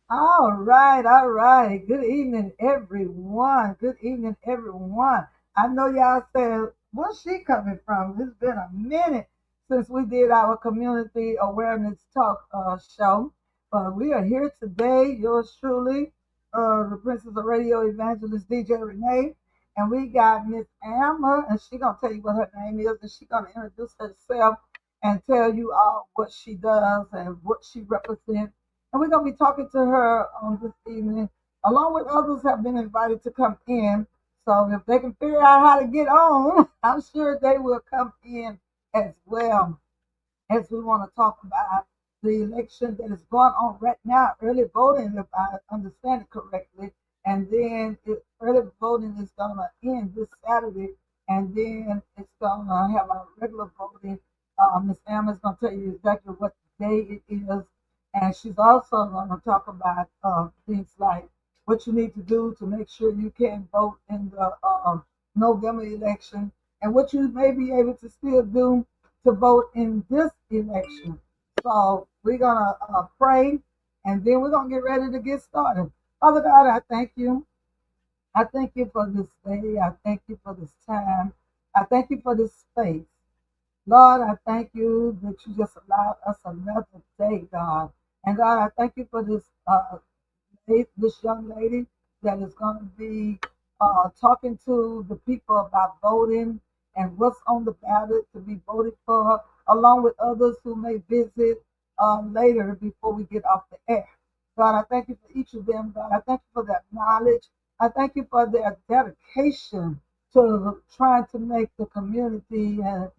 All right, all right. Good evening, everyone. Good evening, everyone. I know y'all said, where's she coming from? It's been a minute since we did our community awareness talk show. But we are here today, yours truly, the Princess of Radio Evangelist DJ Renee. And we got Miss Alma, and she gonna tell you what her name is, and she gonna introduce herself and tell you all what she does and what she represents, and we're going to be talking to her on this evening, along with others have been invited to come in. So if they can figure out how to get on, I'm sure they will come in as well, as we want to talk about the election that is going on right now, early voting, if I understand it correctly. And then early voting is going to end this Saturday, and then it's going to have a regular voting. Ms. Emma is going to tell you exactly what day it is, and she's also going to talk about things like what you need to do to make sure you can vote in the November election, and what you may be able to still do to vote in this election. So we're going to pray, and then we're going to get ready to get started. Father God, I thank you. I thank you for this day. I thank you for this time. I thank you for this space. Lord, I thank you that you just allowed us another day, God. And God, I thank you for this young lady that is going to be talking to the people about voting and what's on the ballot to be voted for, along with others who may visit later before we get off the air. God, I thank you for each of them. God, I thank you for their knowledge. I thank you for their dedication to trying to make the community and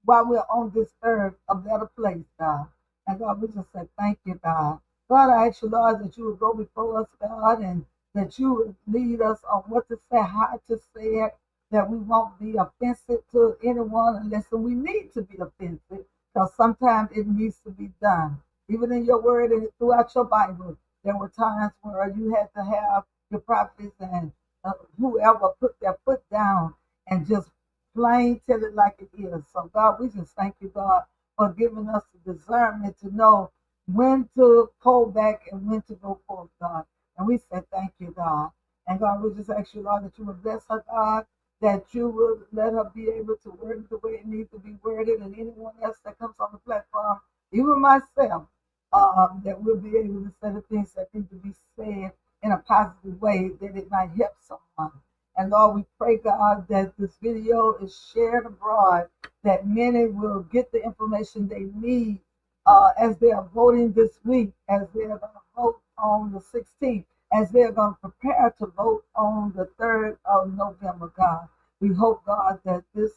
while we're on this earth a better place, God. And God, we just say thank you, God. God, I ask you, Lord, that you would go before us, God, and that you would lead us on what to say, how to say it, that we won't be offensive to anyone unless we need to be offensive, because sometimes it needs to be done. Even in your word and throughout your Bible, there were times where you had to have your prophets and whoever put their foot down and just plain tell it like it is. So, God, we just thank you, God, for giving us the discernment to know when to pull back and when to go forth, God. And we say thank you, God. And God, we just ask you, Lord, that you would bless her, God, that you would let her be able to word it the way it needs to be worded, and anyone else that comes on the platform, even myself, that we'll be able to say the things that need to be said in a positive way, that it might help someone. And Lord, we pray, God, that this video is shared abroad, that many will get the information they need as they are voting this week, as they are going to vote on the 16th, as they are going to prepare to vote on the 3rd of November, God. We hope, God, that this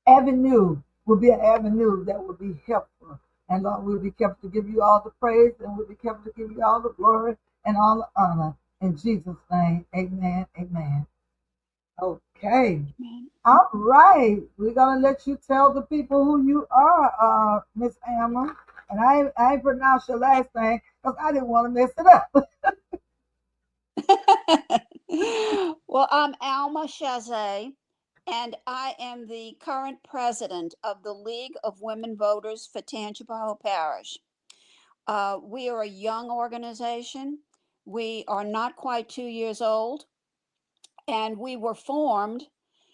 avenue will be an avenue that will be helpful. And Lord, we'll be careful to give you all the praise, and we'll be careful to give you all the glory and all the honor. In Jesus' name, amen, amen. Okay. All right. We're going to let you tell the people who you are, Miss Alma. And I ain't pronounced your last name because I didn't want to mess it up. Well, I'm Alma Chasez, and I am the current president of the League of Women Voters for Tangipahoa Parish. We are a young organization. We are not quite 2 years old, and we were formed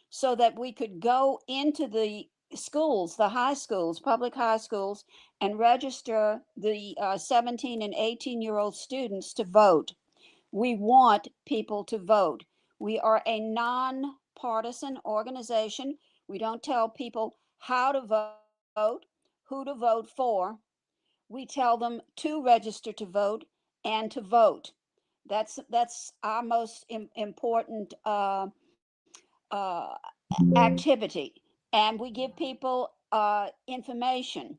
so that we could go into the schools, the high schools, public high schools, and register the 17 and 18-year-old students to vote. We want people to vote. We are a nonpartisan organization. We don't tell people how to vote, who to vote for. We tell them to register to vote and to vote. That's our most important activity. And we give people information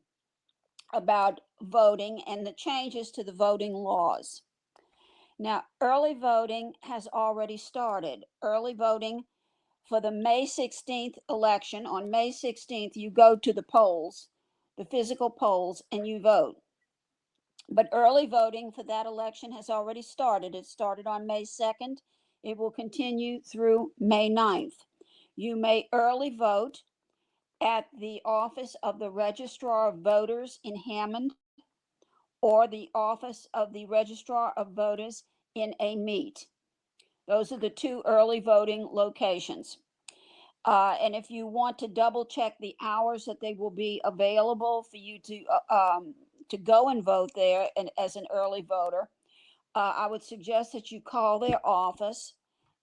about voting and the changes to the voting laws. Now, early voting has already started. Early voting for the May 16th election, on May 16th, you go to the polls, the physical polls, and you vote. But early voting for that election has already started. It started on May 2nd. It will continue through May 9th. You may early vote at the office of the Registrar of Voters in Hammond, or the office of the Registrar of Voters in a meet. Those are the two early voting locations. And if you want to double check the hours that they will be available for you to go and vote there and as an early voter, I would suggest that you call their office,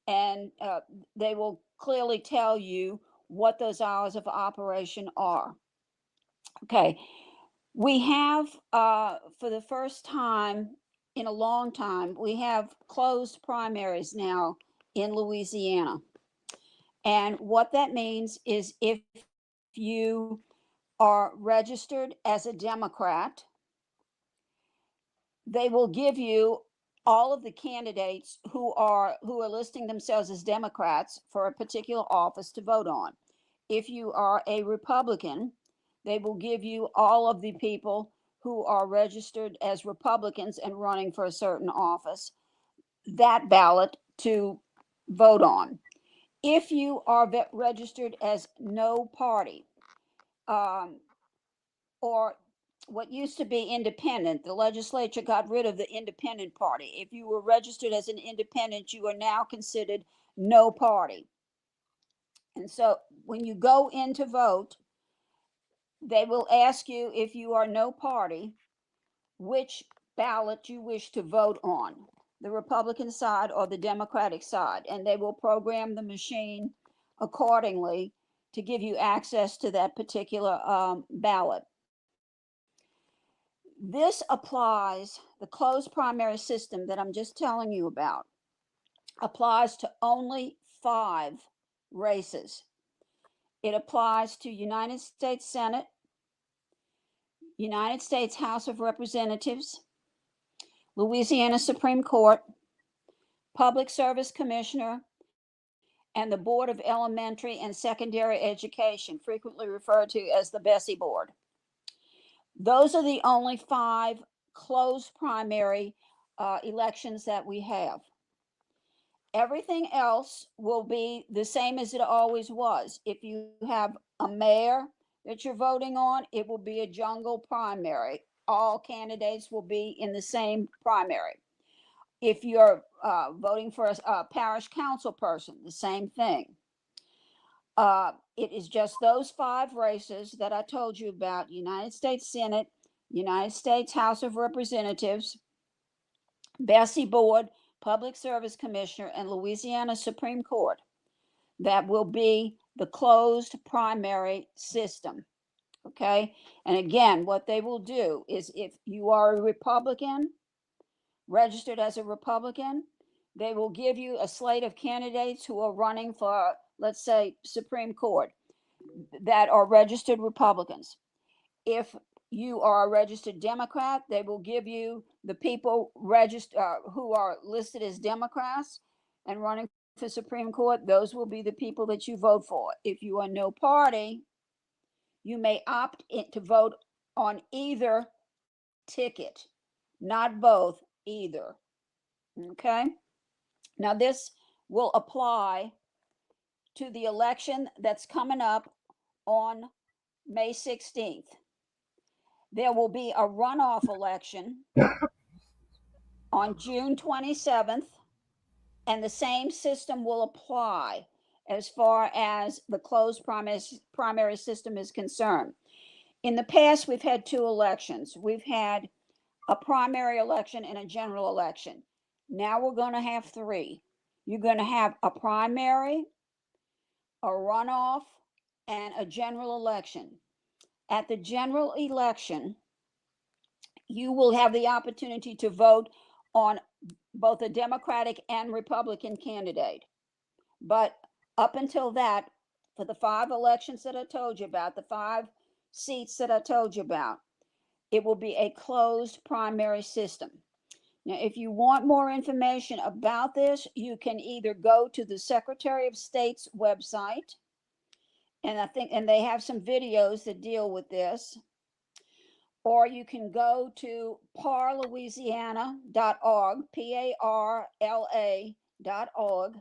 and they will clearly tell you what those hours of operation are. Okay, we have, for the first time in a long time, we have closed primaries now in Louisiana. And what that means is if you are registered as a Democrat, they will give you all of the candidates who are listing themselves as Democrats for a particular office to vote on. If you are a Republican, they will give you all of the people who are registered as Republicans and running for a certain office, that ballot to vote on. If you are registered as no party, um, or what used to be independent, the legislature got rid of the independent party. If you were registered as an independent, you are now considered no party. And so when you go in to vote, they will ask you, if you are no party, which ballot you wish to vote on, the Republican side or the Democratic side, and they will program the machine accordingly to give you access to that particular ballot. This applies, the closed primary system that I'm just telling you about, applies to only 5 races. It applies to United States Senate, United States House of Representatives, Louisiana Supreme Court, Public Service Commissioner, and the Board of Elementary and Secondary Education, frequently referred to as the Bessie Board. Those are the only 5 closed primary elections that we have. Everything else will be the same as it always was. If you have a mayor that you're voting on, it will be a jungle primary. All candidates will be in the same primary. If you're voting for a parish council person, the same thing. It is just those 5 races that I told you about: United States Senate, United States House of Representatives, Bessie Board, Public Service Commissioner, and Louisiana Supreme Court, that will be the closed primary system. Okay. And again, what they will do is, if you are a Republican, registered as a Republican, they will give you a slate of candidates who are running for, let's say, Supreme Court, that are registered Republicans. If you are a registered Democrat, they will give you the people who are listed as Democrats and running for Supreme Court. Those will be the people that you vote for. If you are no party, you may opt in to vote on either ticket, not both, either. Okay. Now, this will apply to the election that's coming up on May 16th. There will be a runoff election on June 27th, and the same system will apply as far as the closed primary system is concerned. In the past, we've had 2 elections. We've had a primary election and a general election. Now we're going to have 3. You're going to have a primary, a runoff, and a general election. At the general election, you will have the opportunity to vote on both a Democratic and Republican candidate. But up until that, for the 5 elections that I told you about, the 5 seats that I told you about, it will be a closed primary system. Now, if you want more information about this, you can either go to the Secretary of State's website, and they have some videos that deal with this, or you can go to parlouisiana.org, PARLA.org,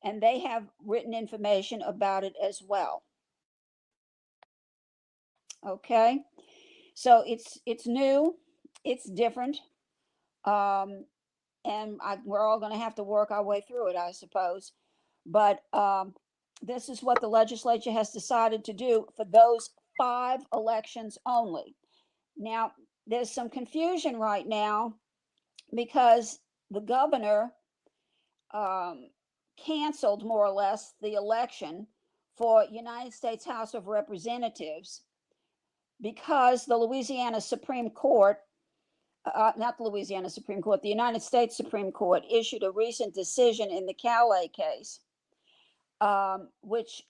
and they have written information about it as well. Okay, so it's new. It's different. Um, and we're all going to have to work our way through it, I suppose. But this is what the legislature has decided to do for those 5 elections only. Now, there's some confusion right now because the governor um, canceled more or less the election for United States House of Representatives because the Louisiana Supreme Court, not the Louisiana Supreme Court, the United States Supreme Court issued a recent decision in the Calais case, which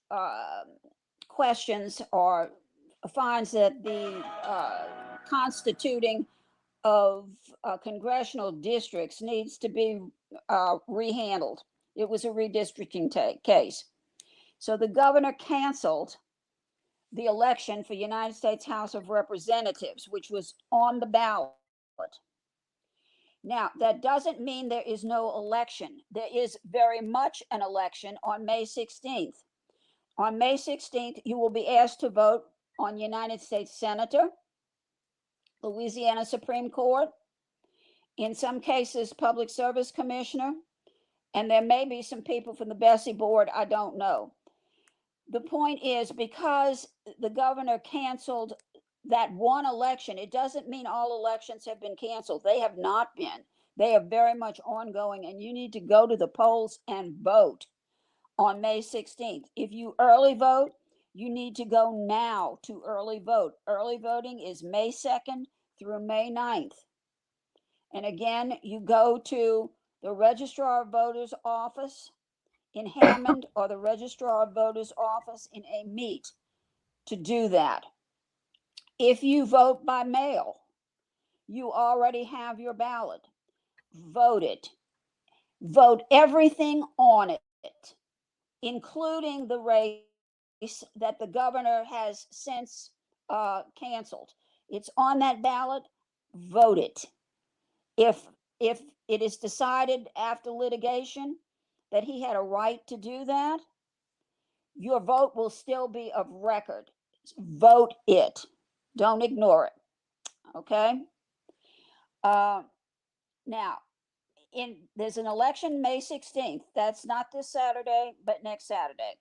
questions or finds that the constituting of congressional districts needs to be rehandled. It was a redistricting case. So the governor canceled the election for United States House of Representatives, which was on the ballot. Now, that doesn't mean there is no election. There is very much an election on May 16th. On May 16th, you will be asked to vote on United States Senator, Louisiana Supreme Court, in some cases, Public Service Commissioner, and there may be some people from the Bessie Board. I don't know. The point is, because the governor canceled that one election, it doesn't mean all elections have been canceled. They have not been. They are very much ongoing, and you need to go to the polls and vote on May 16th. If you early vote, you need to go now to early vote. Early voting is May 2nd through May 9th. And again, you go to the Registrar of Voters office in Hammond or the Registrar of Voters office in Amite to do that. If you vote by mail, you already have your ballot. Vote it. Vote everything on it, including the race that the governor has since canceled. It's on that ballot. Vote it. If it is decided after litigation that he had a right to do that, your vote will still be of record. Vote it. Don't ignore it. Okay. Uh, Now, there's an election May 16th. That's not this Saturday, but next Saturday.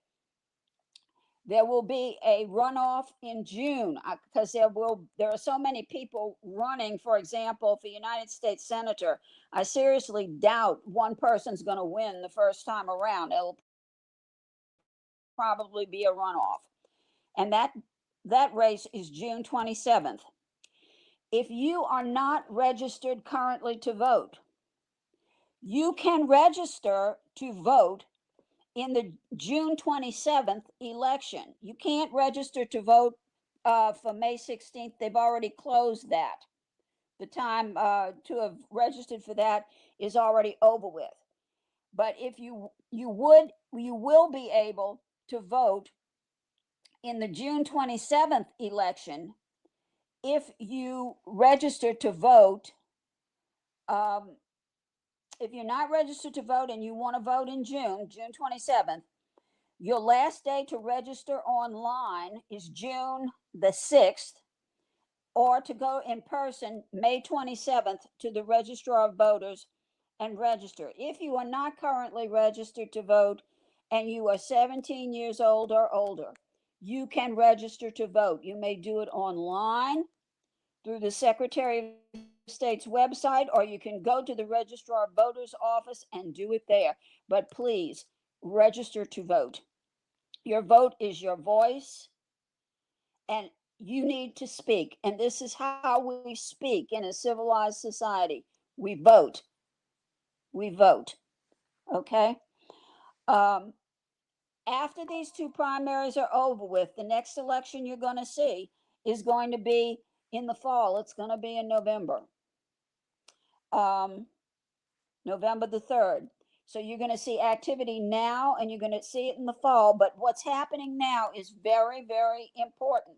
There will be a runoff in June because there are so many people running. For example, for United States Senator, I seriously doubt one person's going to win the first time around. It'll probably be a runoff, and that race is June 27th. If you are not registered currently to vote, you can register to vote in the June 27th election. You can't register to vote for May 16th. They've already closed that. The time to have registered for that is already over with. But if you will be able to vote in the June 27th election if you register to vote. Um, if you're not registered to vote and you want to vote in June 27th, your last day to register online is June the 6th, or to go in person May 27th to the Registrar of Voters and register. If you are not currently registered to vote and you are 17 years old or older, you can register to vote. You may do it online through the Secretary of State's website, or you can go to the Registrar of Voters office and do it there. But please register to vote. Your vote is your voice, and you need to speak. And this is how we speak in a civilized society. We vote. We vote. Okay? Um, After these 2 primaries are over with, the next election you're going to see is going to be in the fall. It's going to be in November. Um, November the 3rd. So you're going to see activity now and you're going to see it in the fall. But what's happening now is very, very important.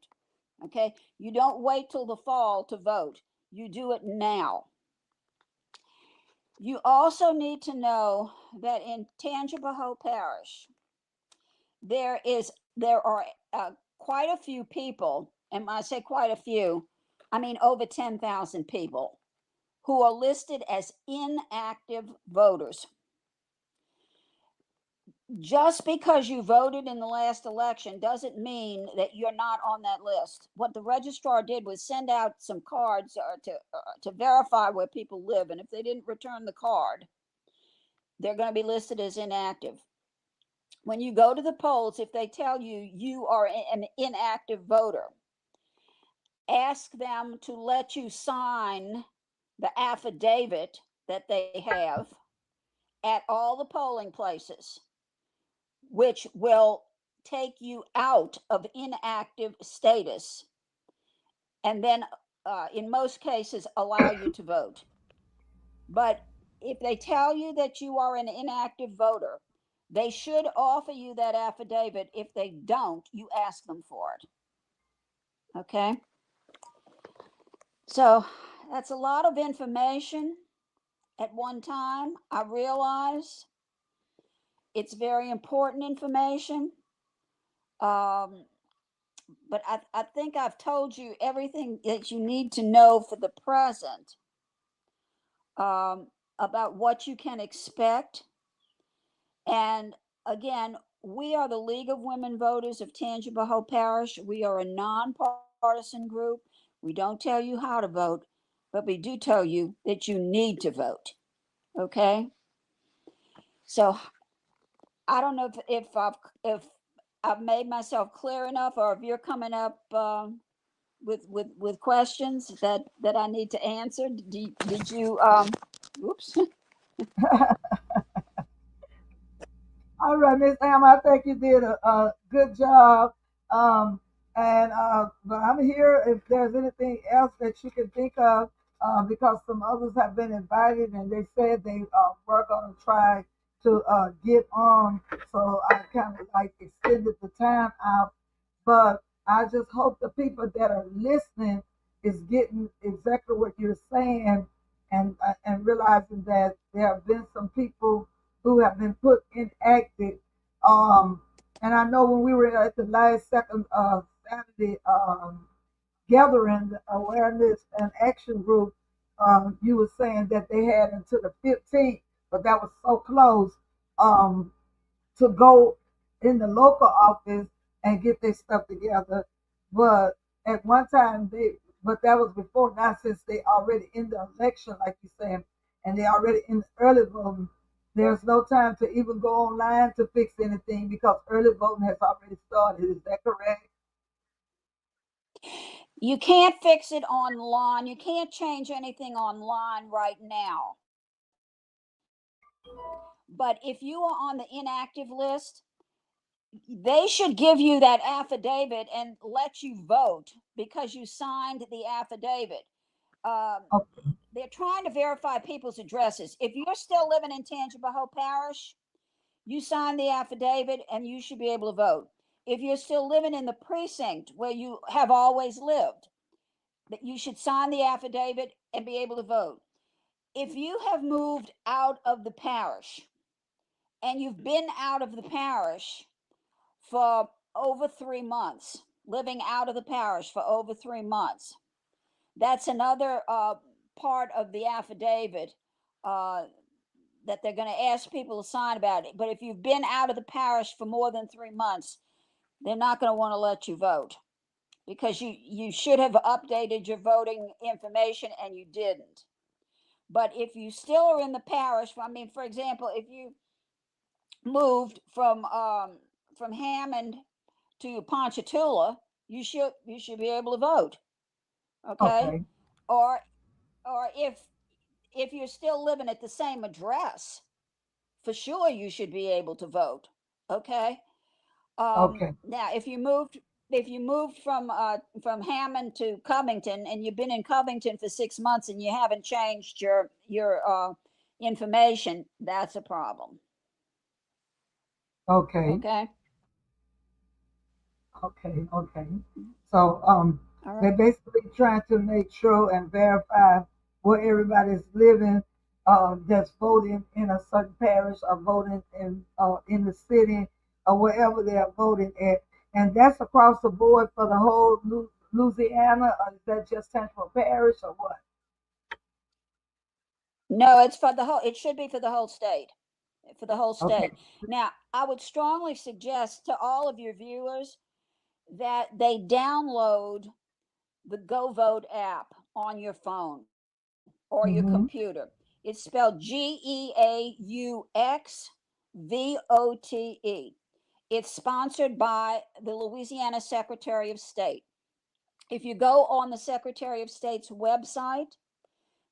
Okay. You don't wait till the fall to vote, you do it now. You also need to know that in Tangipahoa Parish, there are quite a few people, and when I say quite a few, I mean over 10,000 people who are listed as inactive voters. Just because you voted in the last election doesn't mean that you're not on that list. What the registrar did was send out some cards to verify where people live, and if they didn't return the card, they're going to be listed as inactive. When you go to the polls, if they tell you you are an inactive voter, ask them to let you sign the affidavit that they have at all the polling places, which will take you out of inactive status and then, in most cases, allow you to vote. But if they tell you that you are an inactive voter, they should offer you that affidavit. If they don't, you ask them for it. Okay? So that's a lot of information at one time. I realize it's very important information. Um, but I think I've told you everything that you need to know for the present, um, about what you can expect. And again, we are the League of Women Voters of Tangipahoa Parish. We are a nonpartisan group. We don't tell you how to vote, but we do tell you that you need to vote. Okay? So I don't know if I've made myself clear enough, or if you're coming up, with questions that I need to answer. Did you? Oops. All right, Miss Am, I think you did a good job. Um, and but I'm here if there's anything else that you can think of, because some others have been invited and they said they were going to try to get on. So I kind of like extended the time out. But I just hope the people that are listening is getting exactly what you're saying, and realizing that there have been some people who have been put inactive. Um, and I know when we were at the last second Saturday gathering, the awareness and action group, you were saying that they had until the 15th, but that was so close, um, to go in the local office and get their stuff together. But at one time but that was before. Now since they already in the election, like you saying, and they already in the early voting, there's no time to even go online to fix anything because early voting has already started. Is that correct? You can't fix it online. You can't change anything online right now. But if you are on the inactive list, they should give you that affidavit and let you vote because you signed the affidavit. Um, Okay. they're trying to verify people's addresses. If you're still living in Tangipahoa Parish, you sign the affidavit and you should be able to vote. If you're still living in the precinct where you have always lived, that you should sign the affidavit and be able to vote. If you have moved out of the parish and you've been out of the parish for over 3 months, living out of the parish for over 3 months, that's another part of the affidavit uh, that they're going to ask people to sign about it. But if you've been out of the parish for more than 3 months, they're not going to want to let you vote because you should have updated your voting information and you didn't. But if you still are in the parish, I mean, for example, if you moved from Hammond to Ponchatoula, you should be able to vote. Okay, Okay. or or if you're still living at the same address, for sure you should be able to vote. Okay. Okay. Now, if you moved from Hammond to Covington and you've been in Covington for 6 months and you haven't changed your information, that's a problem. Okay. Okay. Okay, okay. So All right. they're basically trying to make sure and verify where everybody's living, that's voting in a certain parish or voting in the city or wherever they are voting at. And that's across the board for the whole Louisiana, or is that just Central Parish or what? No, it's for the whole. It should be for the whole state. For the whole Okay. state. Now, I would strongly suggest to all of your viewers that they download the Go Vote app on your phone or your Mm-hmm. computer. It's spelled GEAUXVOTE. It's sponsored by the Louisiana Secretary of State. If you go on the Secretary of State's website,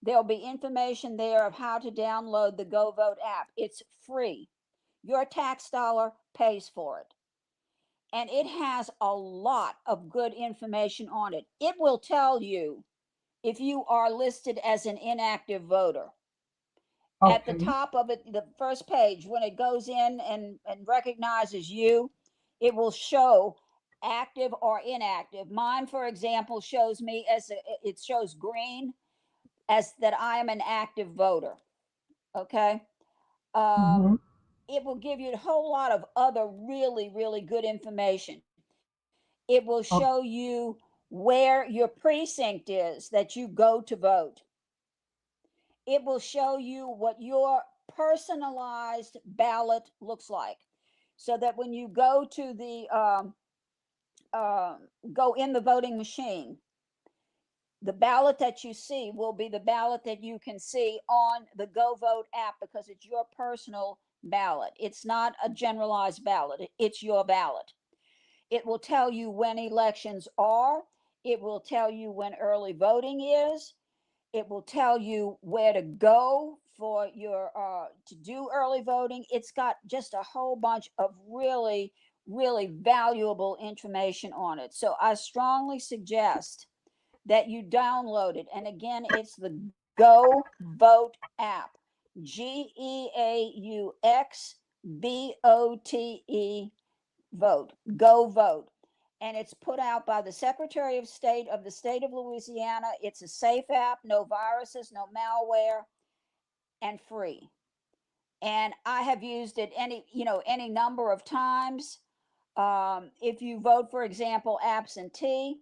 there'll be information there of how to download the Go Vote app. It's free. Your tax dollar pays for it. And it has a lot of good information on it. It will tell you if you are listed as an inactive voter. At the Okay. top of it, the first page, when it goes in and recognizes you, it will show active or inactive. Mine, for example, shows me as it shows green as that I am an active voter. Okay. Mm-hmm. It will give you a whole lot of other really, really good information. It will show Okay. you where your precinct is that you go to vote. It will show you what your personalized ballot looks like, so that when you go to the go in the voting machine, the ballot that you see will be the ballot that you can see on the Go Vote app, because it's your personal ballot. It's not a generalized ballot, it's your ballot. It will tell you when elections are, it will tell you when early voting is, it will tell you where to go for your to do early voting. It's got just a whole bunch of really, really valuable information on it. So I strongly suggest that you download it. And again, it's the Go Vote app. GEAUXVOTE vote. Go vote. And it's put out by the Secretary of State of the state of Louisiana. It's a safe app, no viruses, no malware, and free. And I have used it any number of times. If you vote, for example, absentee,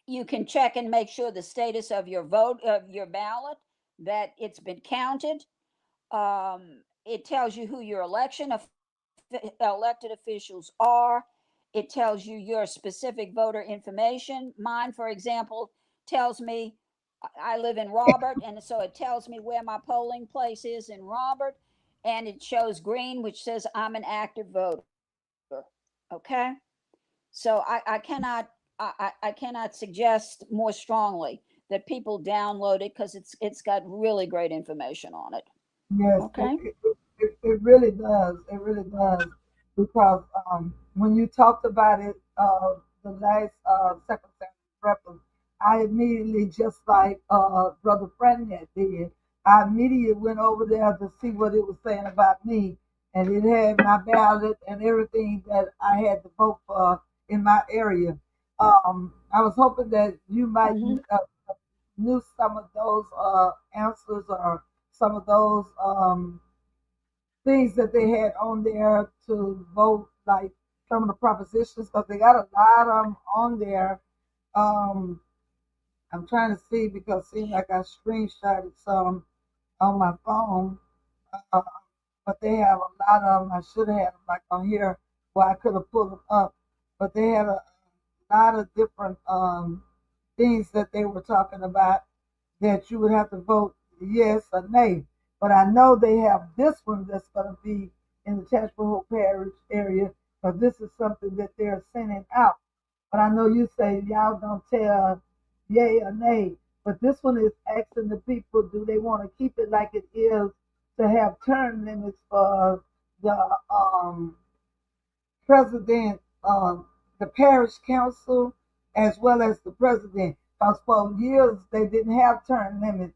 you can check and make sure the status of your vote, of your ballot, that it's been counted. It tells you who your elected officials are. It tells you your specific voter information. Mine, for example, tells me I live in Robert, and so it tells me where my polling place is in Robert, and it shows green, which says I'm an active voter. Okay, so I cannot suggest more strongly that people download it, because it's got really great information on it. Yes, Okay. it really does. It really does. Because when you talked about it, the last second reference, I immediately, just like Brother Frednet did, I immediately went over there to see what it was saying about me. And it had my ballot and everything that I had to vote for in my area. I was hoping that you might Mm-hmm. knew some of those answers, or some of those things that they had on there to vote, like some of the propositions, because they got a lot of them on there. Um, I'm trying to see, because it seemed like I screenshotted some on my phone, uh, but they have a lot of them. I should have had them like on here where I could have pulled them up, but they had a lot of different things that they were talking about, that you would have to vote yes or nay. But I know they have this one that's going to be in the Chatsworth Parish area, because this is something that they're sending out. But I know you say y'all don't tell yay or nay. But this one is asking the people, do they want to keep it like it is, to have term limits for the president, the parish council, as well as the president. Because for years they didn't have term limits,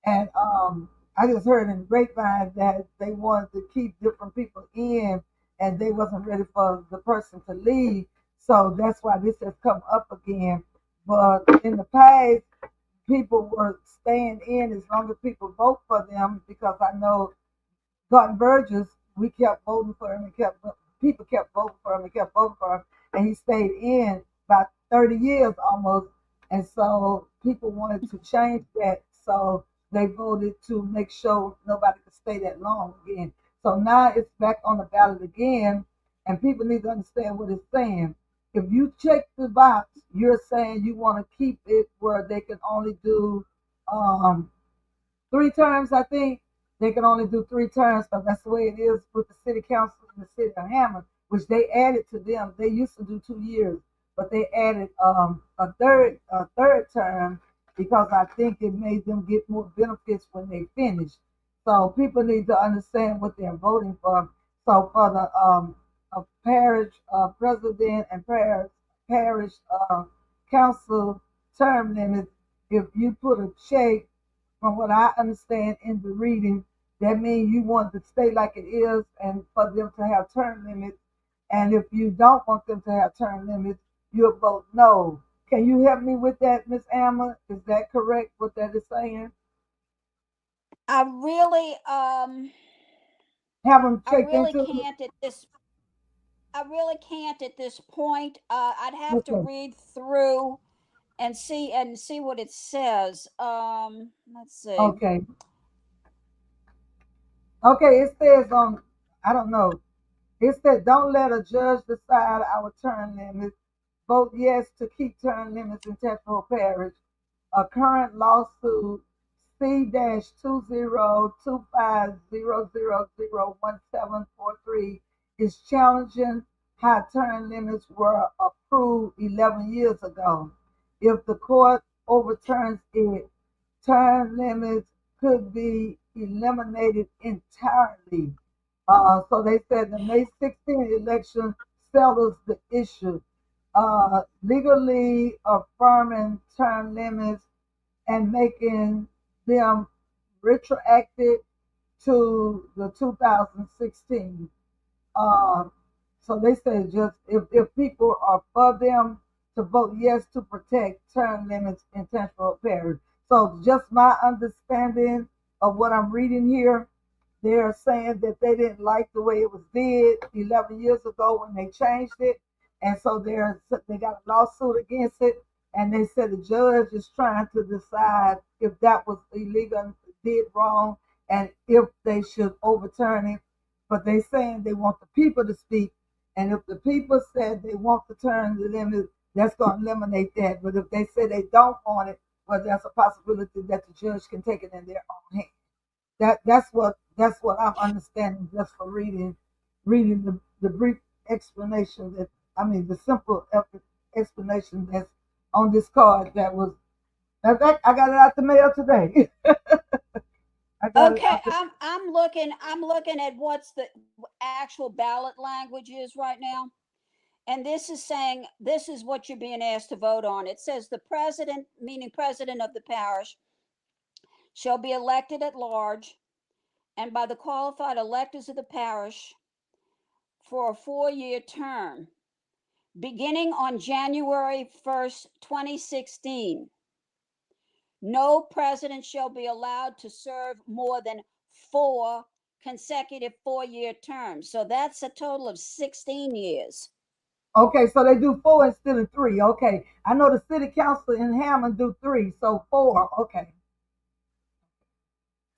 and I just heard in the grapevine that they wanted to keep different people in, and they wasn't ready for the person to leave. So that's why this has come up again. But in the past, people were staying in as long as people vote for them, because I know Garden Burgess, we kept voting for him, and kept people kept voting for him and kept voting for him, and he stayed in about 30 years almost. And so people wanted to change that. So they voted to make sure nobody could stay that long again. So now it's back on the ballot again, and people need to understand what it's saying. If you check the box, you're saying you want to keep it where they can only do um, 3 terms, I think. They can only do 3 terms because that's the way it is with the city council in the city of Hammond, which they added to them. They used to do 2 years, but they added a third term because I think it made them get more benefits when they finish. So people need to understand what they're voting for. So for the parish president and parish council term limits, if you put a check, from what I understand in the reading, that means you want to stay like it is and for them to have term limits. And if you don't want them to have term limits, you'll vote no. Can you help me with that, Miss Alma? Is that correct? What that is saying? I really, Have them I check really into can't at this. I really can't at this point. I'd it. have to Okay. read through and see what it says. Let's see. Okay. Okay. It says on. I don't know. It said, "Don't let a judge decide our term limits. Vote yes to keep term limits in Tetford Parish. A current lawsuit C-202500001743 is challenging how term limits were approved 11 years ago. If the court overturns it, term limits could be eliminated entirely." So they said the May 16th election settles the issue, legally affirming term limits and making them retroactive to the 2016. Uh, so they say just if people are for them to vote yes to protect term limits in temporal parish. So just my understanding of what I'm reading here, they're saying that they didn't like the way it was did 11 years ago when they changed it, and so they got a lawsuit against it, and they said the judge is trying to decide if that was illegal, did wrong, and if they should overturn it. But they saying they want the people to speak, and if the people said they want to turn the limit, that's going to eliminate that. But if they say they don't want it, well, there's a possibility that the judge can take it in their own hands. That's what I'm understanding just for reading the brief explanation that I mean the simple explanation that's on this card that was. In fact, I got it out the mail today. I got it Okay, out the. I'm looking at what's the actual ballot language is right now. And this is saying this is what you're being asked to vote on. It says the president, meaning president of the parish, shall be elected at large and by the qualified electors of the parish for a 4-year term beginning on January 1st, 2016. No president shall be allowed to serve more than 4 consecutive 4-year terms. So that's a total of 16 years. Okay, so they do four instead of three. Okay, I know the city council in Hammond do three, so four. Okay,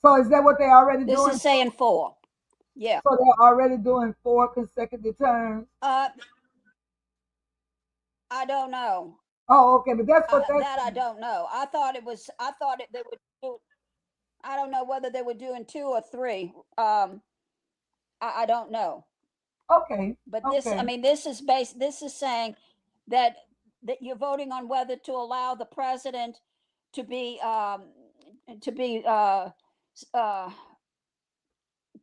so is that what they already This doing? is saying 4. Yeah. So they're already doing 4 consecutive terms. Uh, I don't know. Oh, okay, but that's what that's That I don't know. I thought it was. I thought it, they would do. I don't know whether they were doing 2 or 3. I don't know. okay. But this, I Okay, mean, this is based. This is saying that you're voting on whether to allow the president to be to be uh, uh,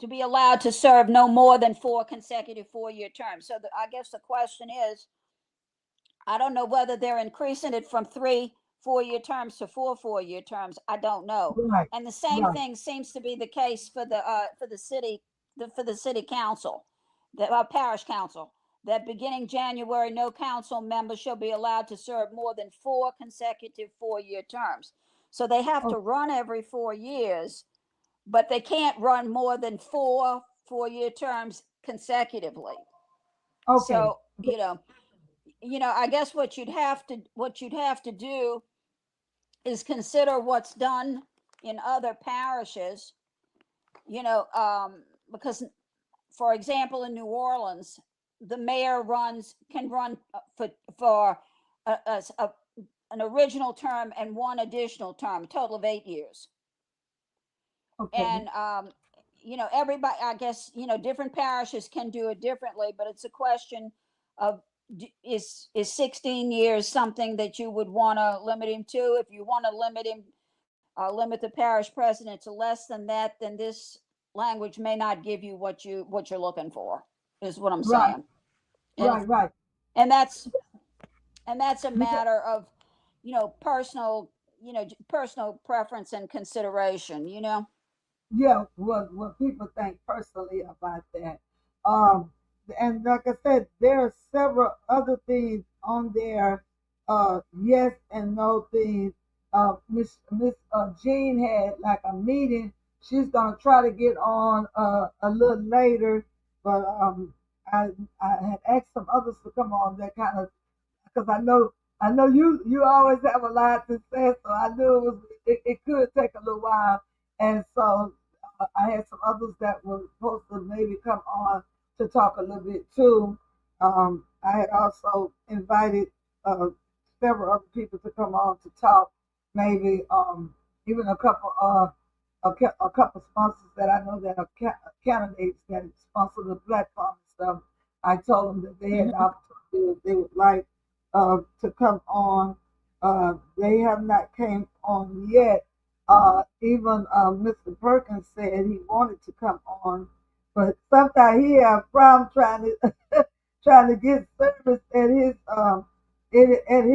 to be allowed to serve no more than 4 consecutive 4-year terms. So I guess the question is, I don't know whether they're increasing it from 3 4-year terms to 4 4-year terms. I don't know. right, And the same right. thing seems to be the case for the city for the city council, the parish council. That beginning January, no council member shall be allowed to serve more than 4 consecutive 4-year terms. So they have O- to run every 4 years, but they can't run more than 4 4-year terms consecutively. Okay, So I guess what you'd have to do is consider what's done. in other parishes, you know, because, for example, in New Orleans, the mayor runs can run for a an original term and one additional term, a total of 8 years. Okay. And everybody, I guess, different parishes can do it differently, but it's a question of, is 16 years something that you would want to limit him to? If you want to limit the parish president to less than that, then this language may not give you what you're looking for, is what I'm Right. saying. and Right. and that's a Yeah. matter of, personal, personal preference and consideration. Yeah, what people think personally about that. Um, and like I said, there are several other things on there. Yes and no things. Miss Jean had like a meeting. She's gonna try to get on a little later, but I I had asked some others to come on that kind of, because I know you always have a lot to say, so I knew it could take a little while, and so I had some others that were supposed to maybe come on to talk a little bit too. I had also invited uh, several other people to come on to talk, maybe even a couple sponsors that I know that are candidates that sponsor the platform and stuff. I told them that they had the Mhm. opportunity if they would like to come on. They have not came on yet. Even Mr. Perkins said he wanted to come on, but sometimes he have problem trying to trying to get service at his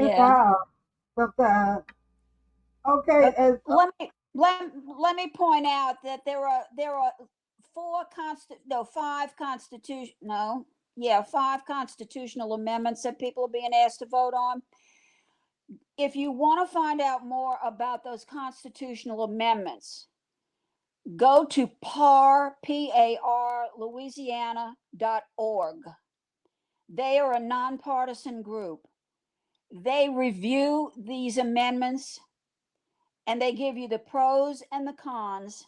Yeah. house. Sometimes, okay, But and let me point out that there are five constitutional amendments that people are being asked to vote on. If you want to find out more about those constitutional amendments, go to Louisiana.org. They are a nonpartisan group. They review these amendments and they give you the pros and the cons,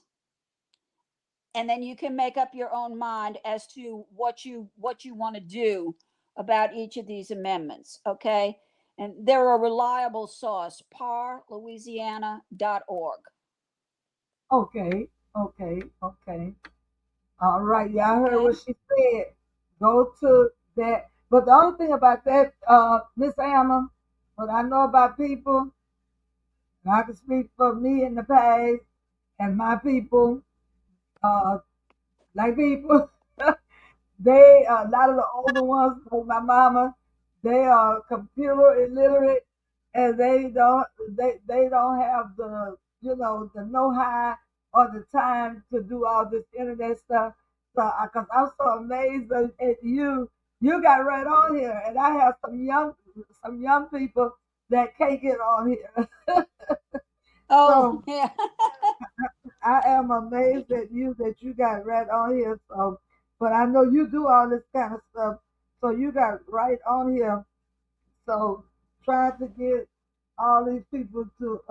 and then you can make up your own mind as to what you want to do about each of these amendments. Okay, and they're a reliable source. Parlouisiana.org. okay. All right, y'all heard Okay. what she said. Go to that. But the only thing about that, Miss Alma, what I know about people, and I can speak for me in the past and my people, uh, like people, they a lot of the older ones, like my mama, they are computer illiterate, and they don't have the the know how or the time to do all this internet stuff. So, because I'm so amazed at you got right on here, and I have some young people that can't get on here. Oh, So yeah. I am amazed at you that you got right on here. So, but I know you do all this kind of stuff. So you got right on here. So trying to get all these people to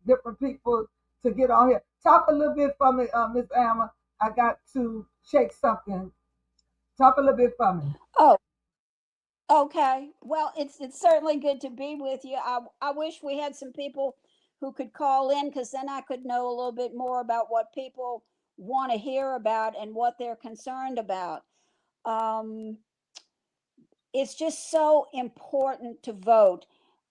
different people to get on here. Talk a little bit for me, Miss Alma. I got to check something. Talk a little bit for me. Oh, okay. Well, it's certainly good to be with you. I wish we had some people who could call in, because then I could know a little bit more about what people want to hear about and what they're concerned about. Um, it's just so important to vote.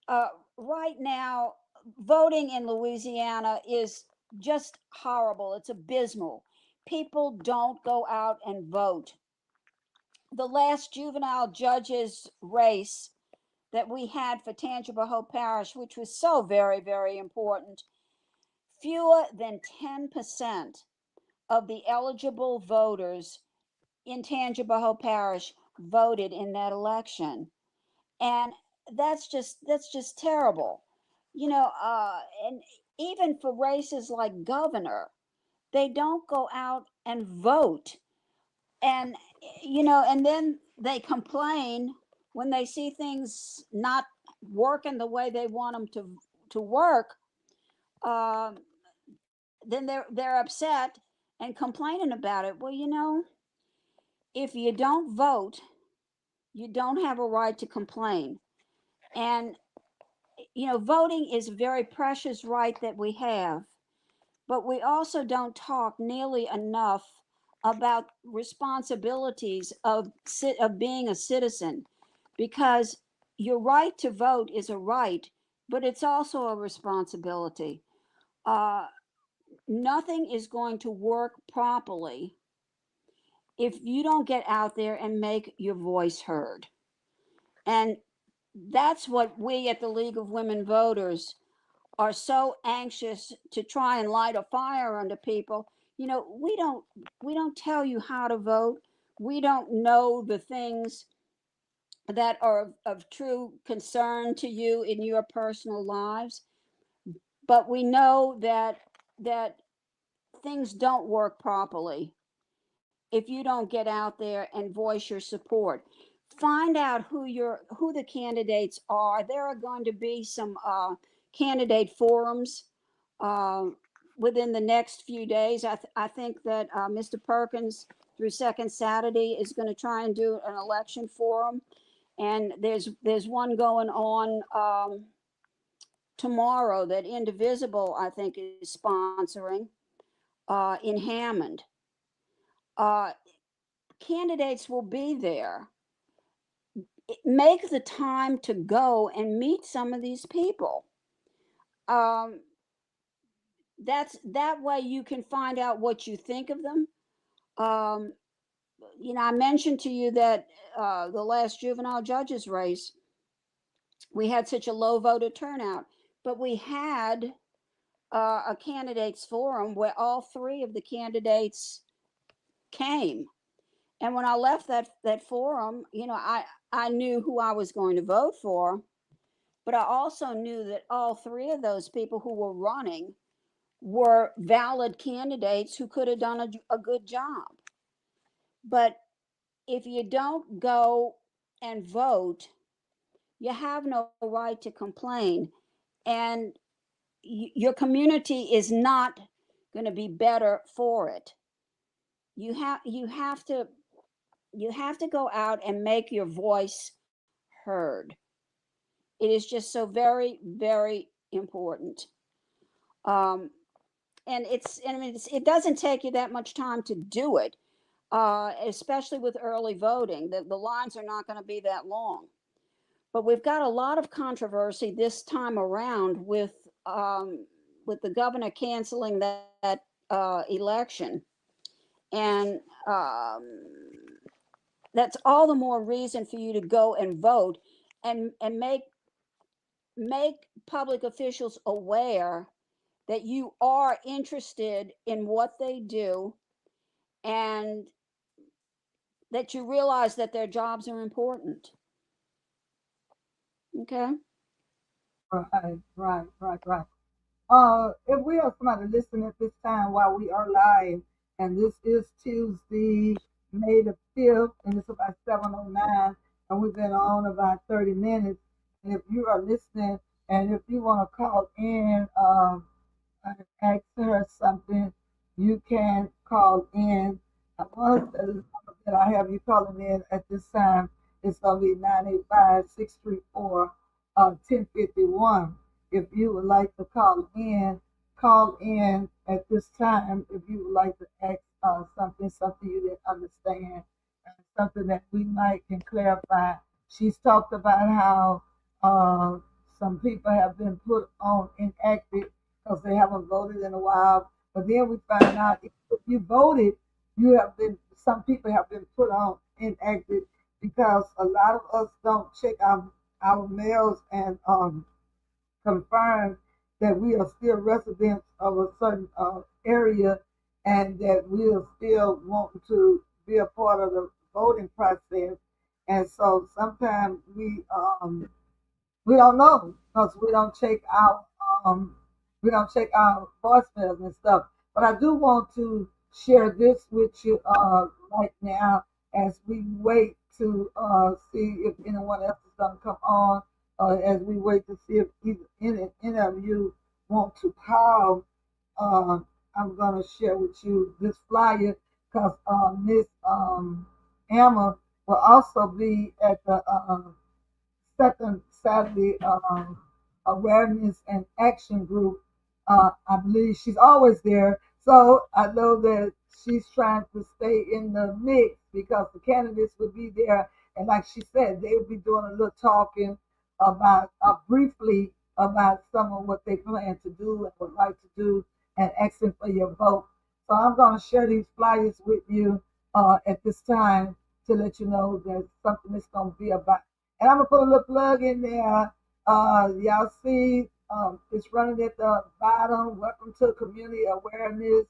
Uh, right now, voting in Louisiana is just horrible. It's abysmal. People don't go out and vote. The last juvenile judges race that we had for Tangipahoa Parish, which was so very, very important, fewer than 10% of the eligible voters in Tangipahoa Parish voted in that election. And that's just terrible. And even for races like governor, they don't go out and vote. And and then they complain when they see things not working the way they want them to work. um, then they're upset and complaining about it. Well, if you don't vote, you don't have a right to complain. And voting is a very precious right that we have, but we also don't talk nearly enough about responsibilities of being a citizen, because your right to vote is a right, but it's also a responsibility. Uh, Nothing is going to work properly if you don't get out there and make your voice heard. And that's what we at the League of Women Voters are so anxious to try and light a fire under people. We don't tell you how to vote. We don't know the things that are of true concern to you in your personal lives, but we know that things don't work properly if you don't get out there and voice your support. Find out who the candidates are. There are going to be some candidate forums uh, within the next few days. I think that Mr. Perkins, through Second Saturday, is going to try and do an election forum, and there's one going on tomorrow that Indivisible, I think, is sponsoring in Hammond. Uh, Candidates will be there. Make the time to go and meet some of these people. Um, that way you can find out what you think of them. Um, I mentioned to you that the last juvenile judges race, we had such a low voter turnout, but we had a candidates forum where all three of the candidates came. And when I left that forum, I knew who I was going to vote for, but I also knew that all three of those people who were running were valid candidates who could have done a good job. But if you don't go and vote, you have no right to complain. And your community is not going to be better for it. You have to go out and make your voice heard. It is just so very, very important. Um, it doesn't take you that much time to do it, especially with early voting. The lines are not going to be that long. But we've got a lot of controversy this time around with the governor canceling that election, and that's all the more reason for you to go and vote, and make public officials aware that you are interested in what they do, and that you realize that their jobs are important. Okay. Right. If we have somebody listening at this time while we are live, and this is Tuesday, May the 5th, and it's about 7:09, and we've been on about 30 minutes. And if you are listening, and if you want to call in, ask her something, you can call in. I want to tell you that I have you calling in at this time. It's going to be 985-634 1051. If you would like to call in at this time. If you would like to ask something you didn't understand, something that we might can clarify. She's talked about how some people have been put on inactive because they haven't voted in a while. But then we find out if you voted, some people have been put on inactive because a lot of us don't check our mails and confirm that we are still residents of a certain area and that we are still wanting to be a part of the voting process. And so sometimes we don't know because um we don't check our voicemails and stuff. But I do want to share this with you right now as we wait to see if anyone else is going to come on. As we wait to see if any of you want to call. Uh, I'm gonna share with you this flyer because Miss Emma will also be at the second Saturday awareness and action group. I believe she's always there, so I know that she's trying to stay in the mix because the candidates will be there, and like she said, they will be doing a little talking about briefly about some of what they plan to do and would like to do, and asking for your vote. So I'm going to share these flyers with you at this time to let you know that something is going to be about. And I'm gonna put a little plug in there. Y'all see, it's running at the bottom. Welcome to community awareness.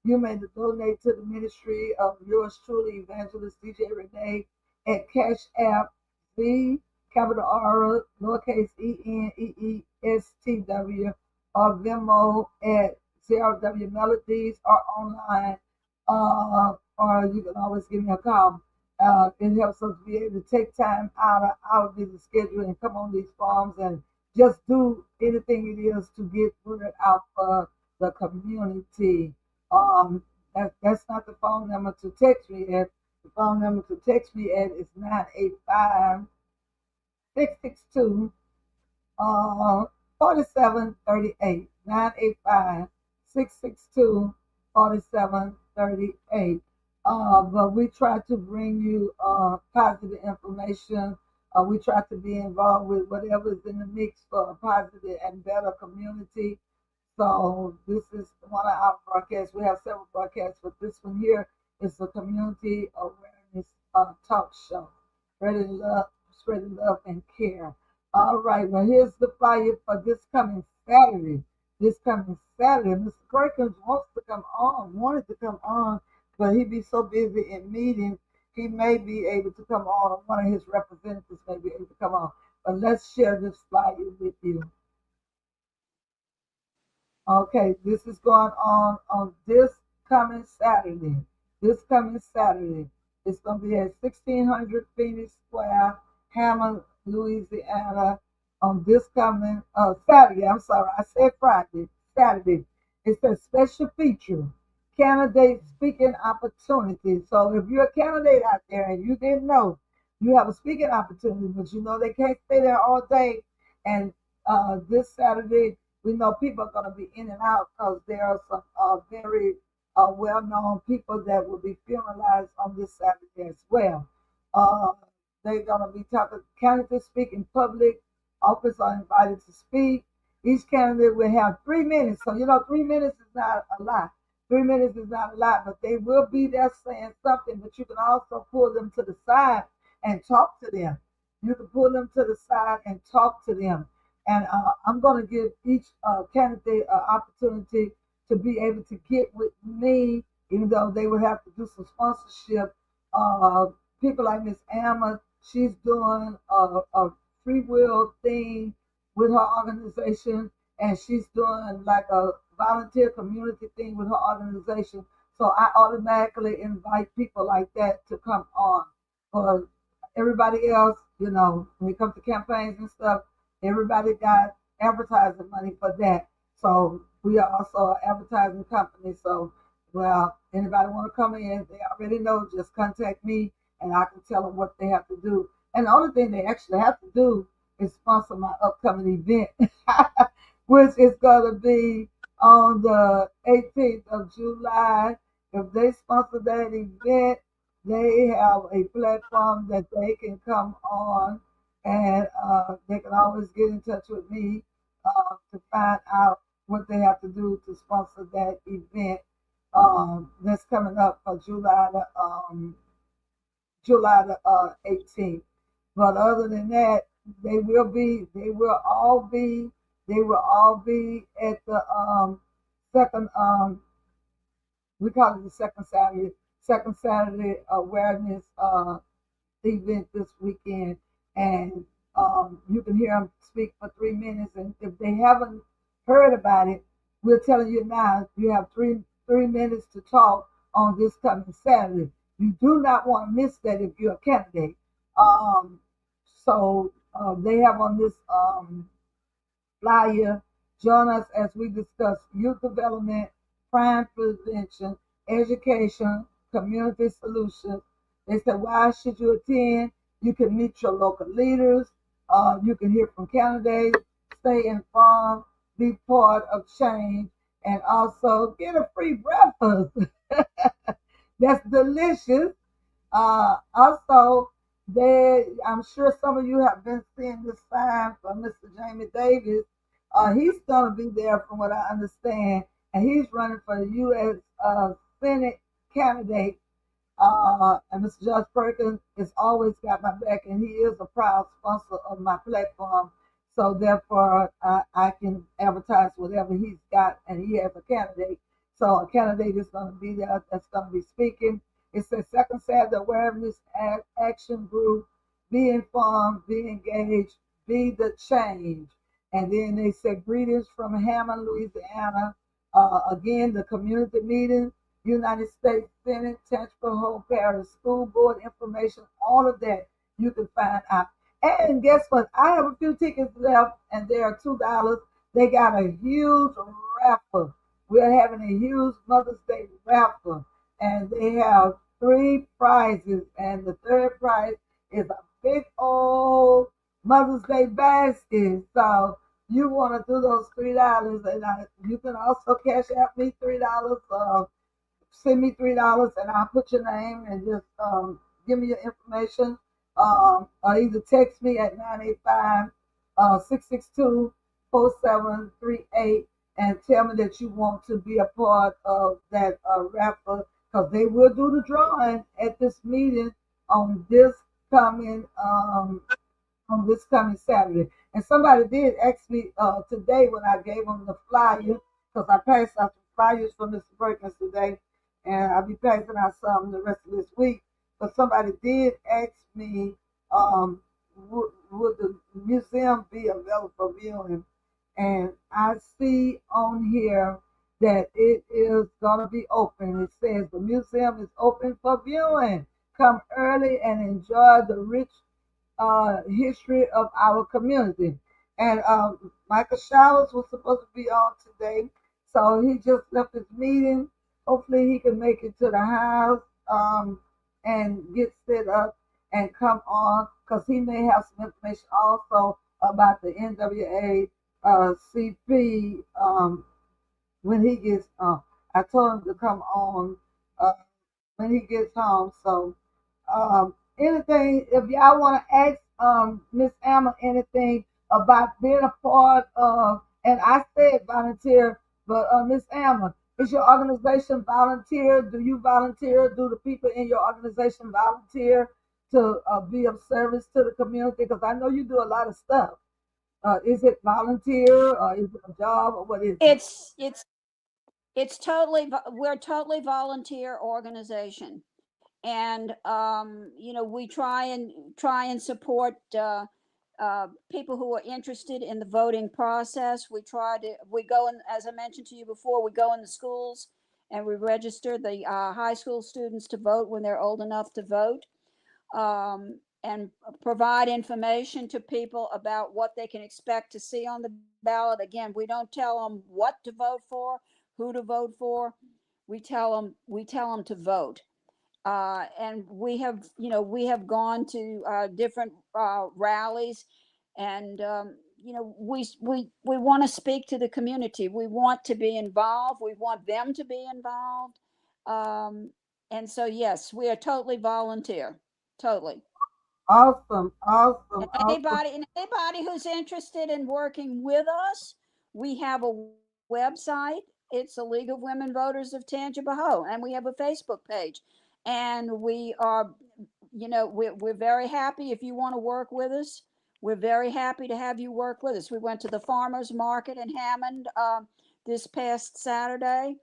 You may donate to the ministry of yours truly, Evangelist DJ Renee, at Cash App Z capital R lowercase ENEESTW or Venmo at Zero W Melodies or online. Or you can always give me a call. It helps us be able to take time out of our busy schedule and come on these farms and just do anything it is to get word out for the community. Um, that's not the phone number to text me at. The phone number to text me at is 985 662 uh, 4738, 985 662 4738. But we try to bring you positive information. We try to be involved with whatever is in the mix for a positive and better community. So this is one of our broadcasts. We have several broadcasts, but this one here is a community awareness talk show. Spreading love and care. All right, well here's the flyer for this coming Saturday. This coming Saturday, Mr. Perkins wanted to come on, but he'd be so busy in meetings, he may be able to come on, or one of his representatives may be able to come on. But let's share this flyer with you. Okay, this is going on this coming Saturday. This coming Saturday. It's going to be at 1600 Phoenix Square, Hammond, Louisiana, on this coming Saturday. I'm sorry, I said Friday. Saturday. It's a special feature, candidate speaking opportunity. So if you're a candidate out there and you didn't know, you have a speaking opportunity, but you know they can't stay there all day. And this Saturday, we know people are going to be in and out because there are some very well-known people that will be funeralized on this Saturday as well. Uh, they're going to be talking, candidates speak in public, officers are invited to speak. Each candidate will have 3 minutes. So, 3 minutes is not a lot. 3 minutes is not a lot, but they will be there saying something, but you can also pull them to the side and talk to them. You can pull them to the side and talk to them. And I'm going to give each candidate an opportunity to be able to get with me, even though they would have to do some sponsorship. Uh, People like Miss Alma, she's doing a free will thing with her organization, and she's doing like a volunteer community thing with her organization. So I automatically invite people like that to come on. For everybody else, when it comes to campaigns and stuff, everybody got advertising money for that. So we are also an advertising company. So, well, anybody want to come in, they already know, just contact me and I can tell them what they have to do. And the only thing they actually have to do is sponsor my upcoming event, which is going to be on the 18th of July. If they sponsor that event, they have a platform that they can come on, and they can always get in touch with me to find out what they have to do to sponsor that event that's coming up for July the 18th. But other than that, they will all be at the second we call it the second Saturday awareness event this weekend, and you can hear them speak for 3 minutes. And if they haven't heard about it, we're telling you now. You have three minutes to talk on this coming Saturday. You do not want to miss that if you're a candidate. Um, so they have on this flyer. Join us as we discuss youth development, crime prevention, education, community solutions. They said, why should you attend? You can meet your local leaders. You can hear from candidates, stay informed, be part of change, and also get a free breakfast. That's delicious. Also, I'm sure some of you have been seeing this sign from Mr. Jamie Davis. He's going to be there, from what I understand, and he's running for the U.S. Senate candidate. And Mr. Judge Perkins has always got my back, and he is a proud sponsor of my platform. So therefore, I can advertise whatever he's got, and he has a candidate. So a candidate is going to be there that's going to be speaking. It says second Saturday awareness action group. Be informed, be engaged, be the change. And then they said greetings from Hammond, Louisiana. Again, the community meeting, United States Senate, Tangipahoa Parish School Board information, all of that you can find out. And guess what? I have a few tickets left, and they are $2. They got a huge raffle. We're having a huge Mother's Day raffle, and they have three prizes, and the third prize is a big old Mother's Day basket. So you want to do those $3, and you can also cash out me $3. Send me $3 and I'll put your name and just give me your information. Or either text me at 985 662 4738 and tell me that you want to be a part of that raffle, because they will do the drawing at this meeting on this coming Saturday. And somebody did ask me today when I gave them the flyer, because I passed out the flyers for Mr. Perkins today, and I'll be passing out some the rest of this week. But somebody did ask me, would the museum be available for viewing? And I see on here that it is going to be open. It says the museum is open for viewing. Come early and enjoy the rich history of our community. And Michael Showers was supposed to be on today, so he just left his meeting. Hopefully, he can make it to the house and get set up and come on, because he may have some information also about the NWA CP when he gets on. I told him to come on uh, when he gets home. So anything, if y'all want to ask Miss Alma anything about being a part of, and I said volunteer, but Miss Alma, is your organization volunteer? Do you volunteer? Do the people in your organization volunteer to be of service to the community? Because I know you do a lot of stuff. Is it volunteer, or is it a job, or what is it? It's totally we're a totally volunteer organization, and we try and support people who are interested in the voting process. We go in, as I mentioned to you before, we go in the schools and we register the high school students to vote when they're old enough to vote, and provide information to people about what they can expect to see on the ballot. Again, we don't tell them what to vote for, who to vote for. We tell them to vote. And we have gone to different rallies, and we want to speak to the community. We want to be involved. We want them to be involved. Um, and so, yes, we are totally volunteer, totally. Awesome, awesome, And awesome. anybody who's interested in working with us, we have a website. It's the League of Women Voters of Tangipahoa, and we have a Facebook page. And we are, we're very happy if you want to work with us. We're very happy to have you work with us. We went to the farmers market in Hammond this past Saturday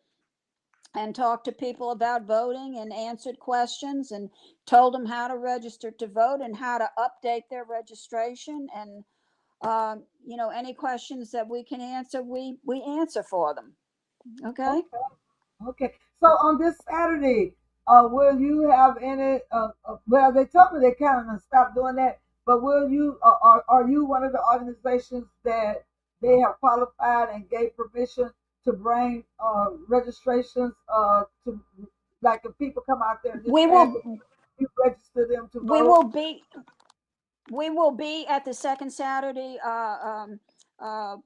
and talked to people about voting and answered questions and told them how to register to vote and how to update their registration. And any questions that we can answer, we answer for them. Okay. Okay. Okay. So on this Saturday, will you have any? Well, they told me they kind of stopped doing that, but will you? Are you one of the organizations that they have qualified and gave permission to bring registrations to, like, if people come out there this We Saturday, will you register them to we vote? will be we will be at the second Saturday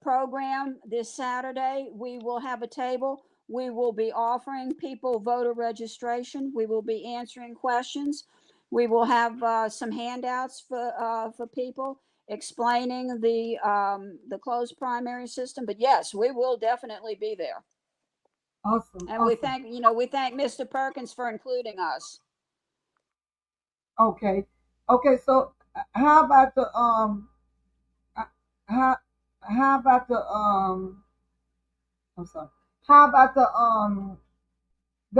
program this Saturday. We will have a table. We will be offering people voter registration. We will be answering questions. We will have some handouts for people explaining the closed primary system. But yes, we will definitely be there. Awesome, And awesome. we thank Mr. Perkins for including us. Okay, okay. So how about the uh, how how about the I'm sorry. How about the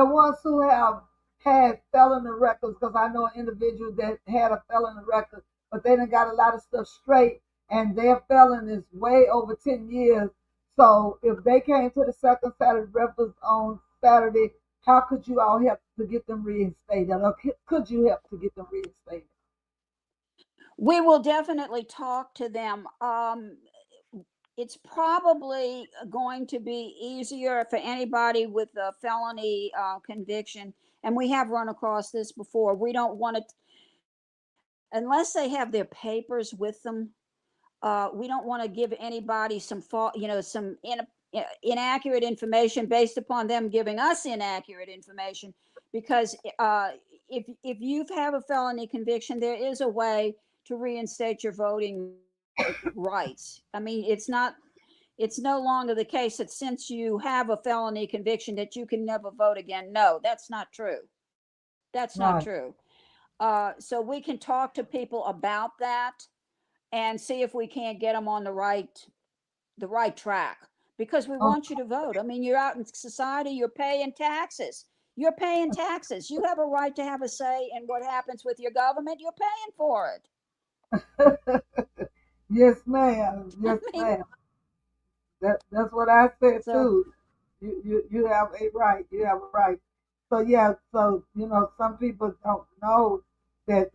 ones who have had felony records? Because I know an individual that had a felony record, but they done got a lot of stuff straight, and their felon is way over 10 years. So if they came to the second Saturday breakfast on Saturday, how could you all help to get them reinstated? Or could you help to get them reinstated? We will definitely talk to them. It's probably going to be easier for anybody with a felony conviction. And we have run across this before. We don't want to, unless they have their papers with them, we don't want to give anybody some fault, some inaccurate information based upon them giving us inaccurate information. Because if you have a felony conviction, there is a way to reinstate your voting rights. I mean, it's no longer the case that since you have a felony conviction that you can never vote again. No, that's not true. That's not Right. true. So we can talk to people about that and see if we can't get them on the right track, because we Oh, want you to vote. I mean, you're out in society, you're paying taxes. You're paying taxes. You have a right to have a say in what happens with your government. You're paying for it. yes, ma'am. I Yes, mean, ma'am. That's what I said so too. You have a right. You have a right. So yeah. So some people don't know that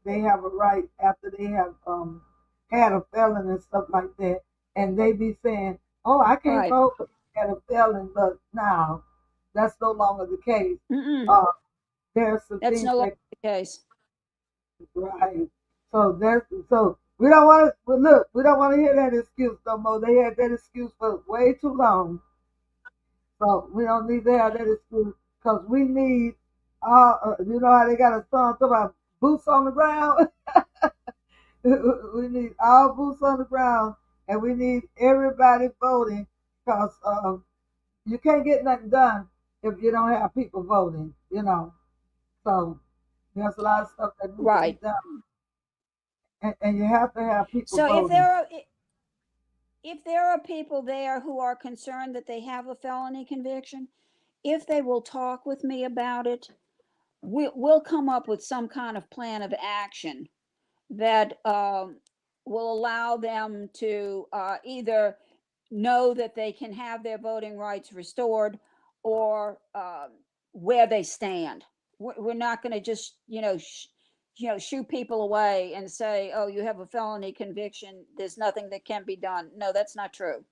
they have a right after they have had a felon and stuff like that, and they be saying, "Oh, I can't right. vote because I had a felon," but now that's no longer the case. Mm-mm. Uh, there's some That's things no longer that the case. right. So we don't want to look. We don't want to hear that excuse no more. They had that excuse for way too long. So we don't need to have that excuse because we need you know how they got a song talking about boots on the ground. We need all boots on the ground, and we need everybody voting because you can't get nothing done if you don't have people voting. So there's a lot of stuff that needs to be Right. done, and you have to have people So voting. if there are people there who are concerned that they have a felony conviction, if they will talk with me about it, we'll come up with some kind of plan of action that will allow them to either know that they can have their voting rights restored, or where they stand. We're not going to just shoot people away and say, oh, you have a felony conviction, there's nothing that can be done. No, that's not true.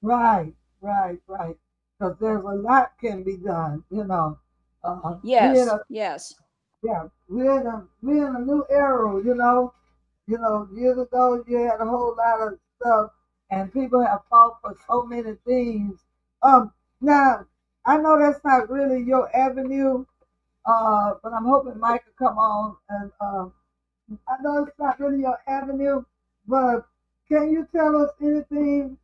Right, right, right. Because there's a lot can be done. We in Yes, a yes. yeah, we in a new era. Years ago you had a whole lot of stuff, and people have fought for so many things. Now I know that's not really your avenue, but I'm hoping Mike will come on and I know it's not really your avenue, but can you tell us anything?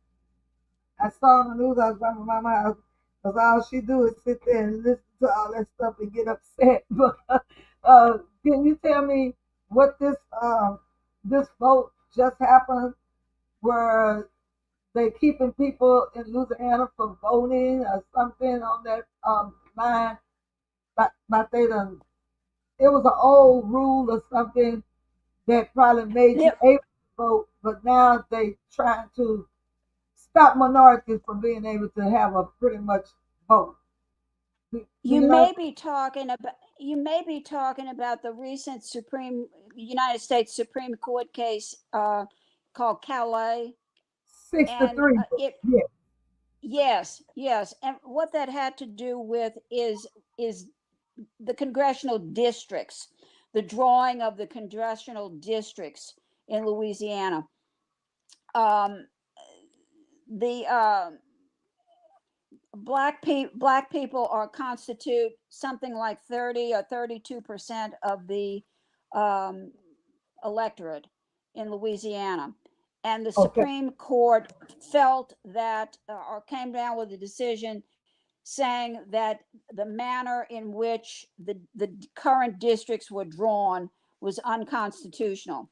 I saw on the news. I was by my mama house because all she do is sit there and listen to all that stuff and get upset. But can you tell me what this vote just happened, where they keeping people in Louisiana from voting or something on that line? But they done. It was an old rule or something that probably made you Yep. able to vote, but now they trying to stop minorities from being able to have a pretty much vote. Do You you know? may be talking about the recent Supreme United States Supreme Court case called Calais, and 63. it Yeah. Yes, yes. And what that had to do with is the congressional districts, the drawing of the congressional districts in Louisiana. Um, the black people are constitute something like 30 or 32% of the um, electorate in Louisiana. And the Okay. Supreme Court felt that, or came down with a decision saying that the manner in which the current districts were drawn was unconstitutional.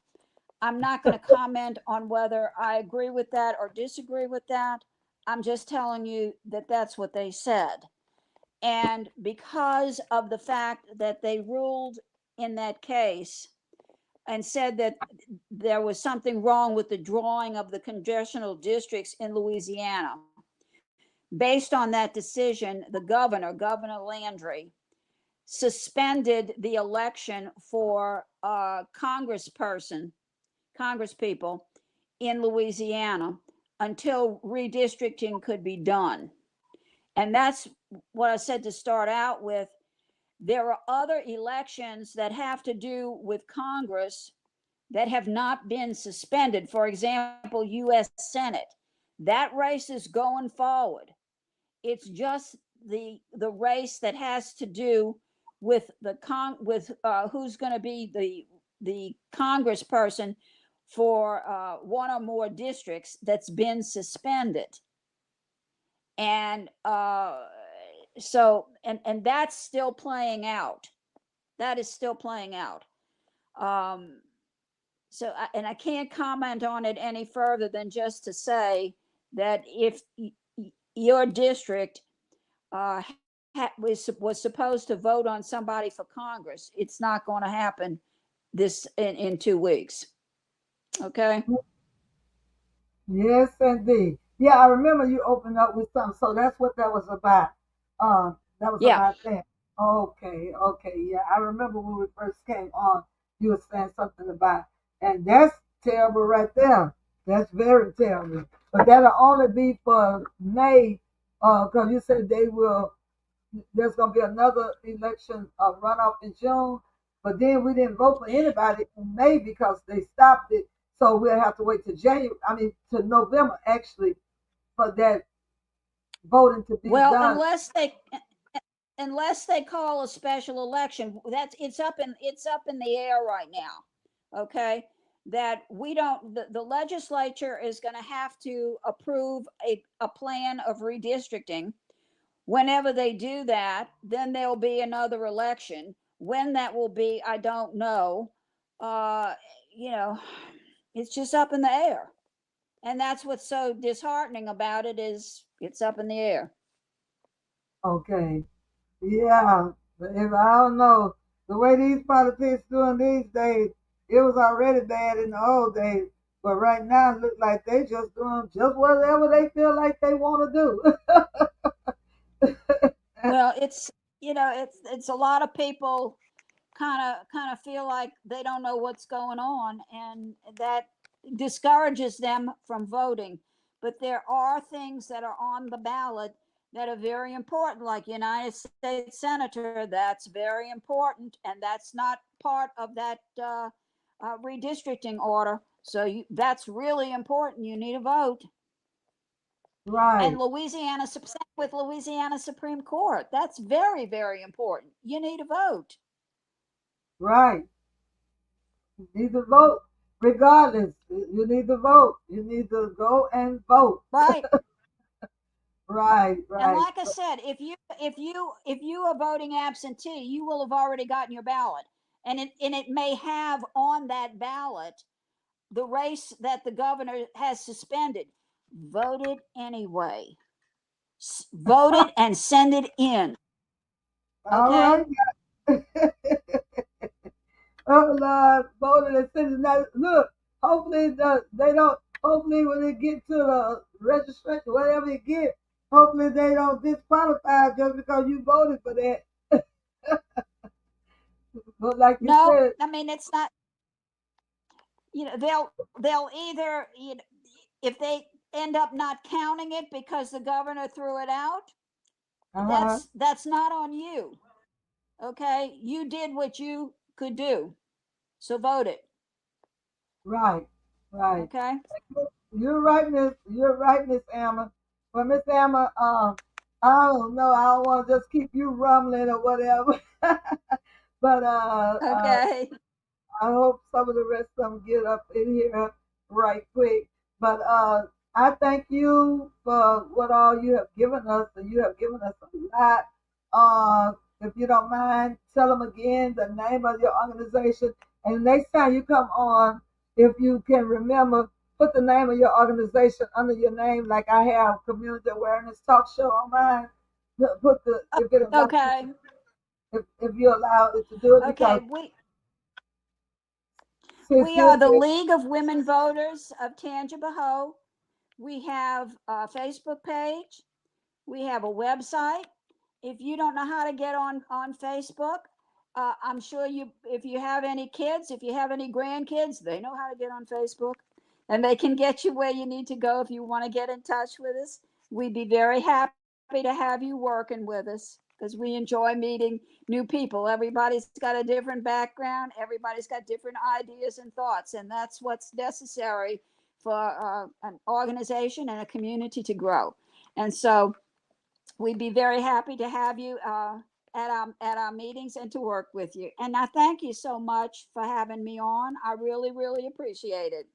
I'm not going to comment on whether I agree with that or disagree with that. I'm just telling you that that's what they said. And because of the fact that they ruled in that case and said that there was something wrong with the drawing of the congressional districts in Louisiana, based on that decision, the Governor Landry, suspended the election for Congress people in Louisiana until redistricting could be done. And that's what I said to start out with. There are other elections that have to do with Congress that have not been suspended. For example, US Senate. That race is going forward. It's just the race that has to do with who's going to be the congressperson for one or more districts that's been suspended. And and that's still playing out. That is still playing out. Um, and I can't comment on it any further than just to say that if your district was supposed to vote on somebody for Congress, it's not going to happen in 2 weeks. Okay. Yes, indeed. Yeah, I remember you opened up with something. So that's what that was about. That was Yeah. about that. Okay, okay. Yeah, I remember when we first came on, you were saying something about, and that's terrible right there. That's very terrible. But that'll only be for May, because you said they will. There's going to be another election runoff in June, but then we didn't vote for anybody in May because they stopped it. So we'll have to wait to January. I mean, to November actually for that voting to be Well, done. unless they call a special election, that's it's up in the air right now. Okay, that we don't the legislature is going to have to approve a plan of redistricting. Whenever they do that, then there'll be another election. When that will be, I don't know. Uh, you know, it's just up in the air. And that's what's so disheartening about it is it's up in the air. Okay. Yeah. But if I don't know, the way these politics doing these days, it was already bad in the old days. But right now, it looks like they just doing just whatever they feel like they want to do. Well, it's a lot of people kind of feel like they don't know what's going on, and that discourages them from voting. But there are things that are on the ballot that are very important, like United States Senator. That's very important, and that's not part of that redistricting order. So that's really important. You need a vote. And Right, Louisiana Supreme Court, that's very, very important. You need a vote. right. You need to vote regardless. You need to vote. You need to go and vote. Right. Right, And right. like I said, if you are voting absentee, you will have already gotten your ballot, and it may have on that ballot the race that the governor has suspended. Vote it anyway. Vote it and send it in. All Okay. right. Oh Lord, voting and sending that. Look, hopefully they don't. Hopefully when they get to the registration, whatever you get, hopefully they don't disqualify just because you voted for that. But like you No, said, I mean it's not. They'll either if they end up not counting it because the governor threw it out, Uh-huh. that's not on you. Okay, you did what you could do, so vote it. Right. Right. Okay. You're right, Miss. You're right, Miss Alma. But Miss Alma, I don't know. I don't want to just keep you rumbling or whatever. But Okay. I hope some of the rest of them get up in here right quick. But I thank you for what all you have given us, and you have given us a lot. If you don't mind, tell them again the name of your organization. And next time you come on, if you can remember, put the name of your organization under your name, like I have Community Awareness Talk Show on mine. Put the if it allows you to, Okay. if you allow it to do it, Okay. because since We this are the is League of Women Voters of Tangipahoa. We have a Facebook page. We have a website. If you don't know how to get on Facebook, I'm sure you, if you have any kids, if you have any grandkids, they know how to get on Facebook, and they can get you where you need to go if you want to get in touch with us. We'd be very happy to have you working with us because we enjoy meeting new people. Everybody's got a different background. Everybody's got different ideas and thoughts, and that's what's necessary for an organization and a community to grow. And so we'd be very happy to have you at our meetings and to work with you. And I thank you so much for having me on. I really, really appreciate it.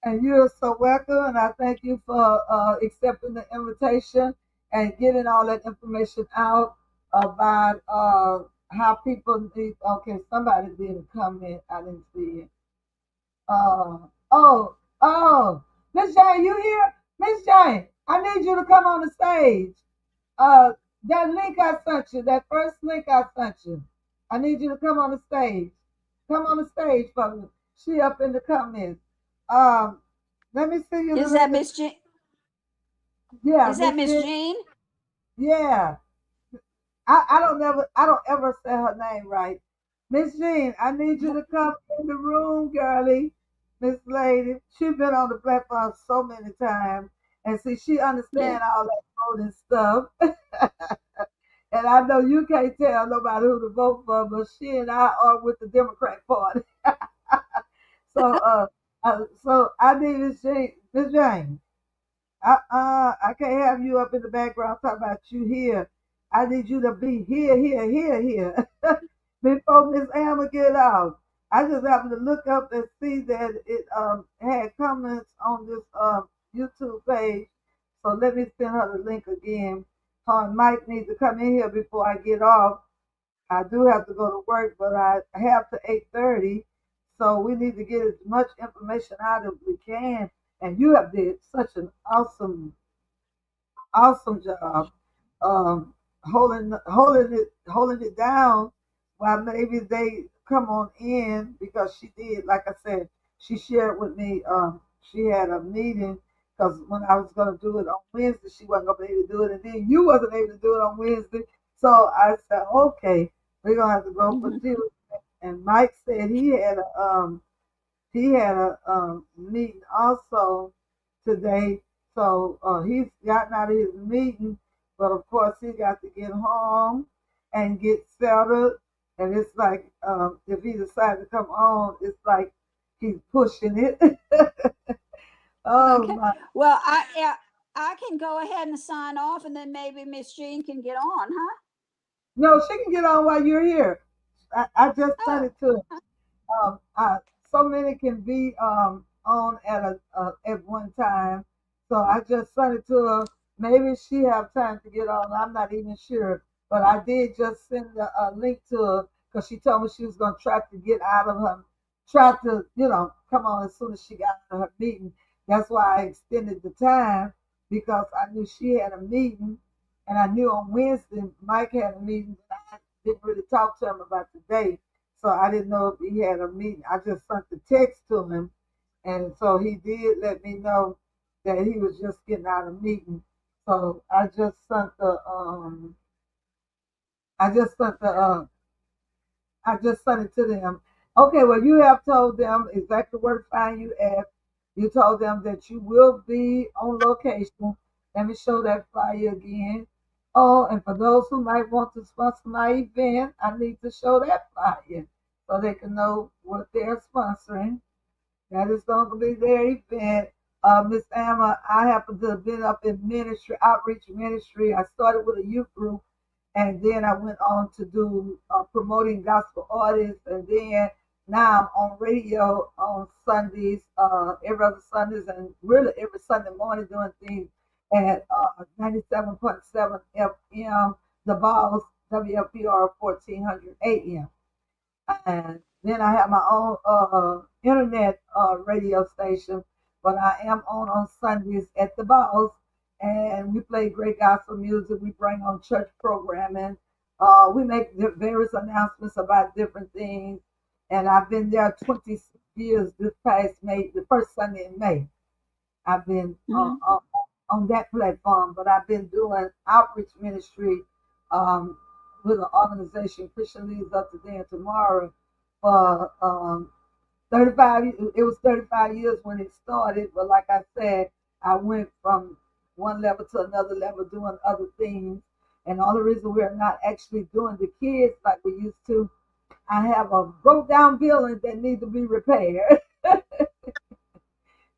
and you're so welcome, and I thank you for accepting the invitation and getting all that information out about how people need. Okay, somebody did a comment. I didn't see it. Uh, oh, oh, Miss Jane, you here? Miss Jane, I need you to come on the stage. Uh, that link I sent you, that first link I sent you, I need you to come on the stage. Come on the stage for me. She up in the comments. Um, let me see you the Is link. that Miss Jean? Yeah, Is that Miss Miss Jean. Jean? Yeah, I don't ever say her name right. Miss Jean, I need you to come in the room, girlie. Miss Lady, she been on the platform so many times, and see, she Yeah. understand all that voting stuff. And I know you can't tell nobody who to vote for, but she and I are with the Democrat Party. So I need Miss Jane. Miss Jane, I can't have you up in the background talking about you here. I need you to be here, here, here, here. Before Miss Alma get out. I just happened to look up and see that it had comments on this YouTube page. So let me send her the link again. Her and Mike needs to come in here before I get off. I do have to go to work, but I have to 8:30. So we need to get as much information out as we can. And you have did such an awesome job um, holding it down while maybe they come on in, because she did, like I said, she shared with me she had a meeting, because when I was going to do it on Wednesday, she wasn't going to be able to do it, and then you wasn't able to do it on Wednesday. So I said, okay, we're going to have to go for Hmm. Tuesday. And Mike said he had a meeting also today. So he's gotten out of his meeting, but of course he got to get home and get settled. And it's like if he decides to come on, it's like he's pushing it. Oh Okay. my! Well, yeah, I can go ahead and sign off, and then maybe Miss Jean can get on, huh? No, she can get on while you're here. I just sent Oh. it to her. So many can be on at one time. So I just sent it to her. Maybe she have time to get on. I'm not even sure, but I did just send the link to her because she told me she was going to try to get out of her, try to come on as soon as she got out of her meeting. That's why I extended the time, because I knew she had a meeting, and I knew on Wednesday Mike had a meeting. But I didn't really talk to him about today, so I didn't know if he had a meeting. I just sent the text to him, and so he did let me know that he was just getting out of meeting. So I just sent the I just sent it to them. Okay, well, you have told them exactly where to find you at. You told them that you will be on location. Let me show that flyer again. Oh, and for those who might want to sponsor my event, I need to show that flyer so they can know what they're sponsoring. That is going to be their event. Miss Emma, I happen to have been up in ministry, outreach ministry. I started with a youth group, and then I went on to do promoting gospel artists, and then now I'm on radio on Sundays, every other Sundays, and really every Sunday morning doing things at 97.7 FM, The Balls, WFPR 1400 AM. And then I have my own internet radio station, but I am on Sundays at the Balls, and we play great gospel music. We bring on church programming. We make various announcements about different things, and I've been there 26 years. This past May, the first Sunday in May, I've been Mhm. on that platform, but I've been doing outreach ministry um, with an organization, Christian Leaders Up Today and Tomorrow, for 35. It was 35 years when it started, but like I said, I went from one level to another level doing other things. And the only reason we're not actually doing the kids like we used to, I have a broke down building that needs to be repaired.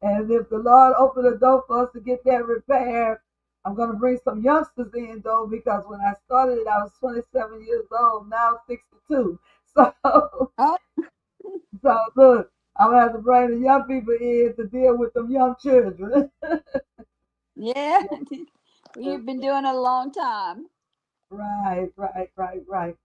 And if the Lord open the door for us to get that repaired, I'm going to bring some youngsters in though, because when I started it, I was 27 years old. Now I'm 62. So, Oh, so look, I'm going to have to bring the young people in to deal with them young children. yeah. You've been doing it a long time. Right.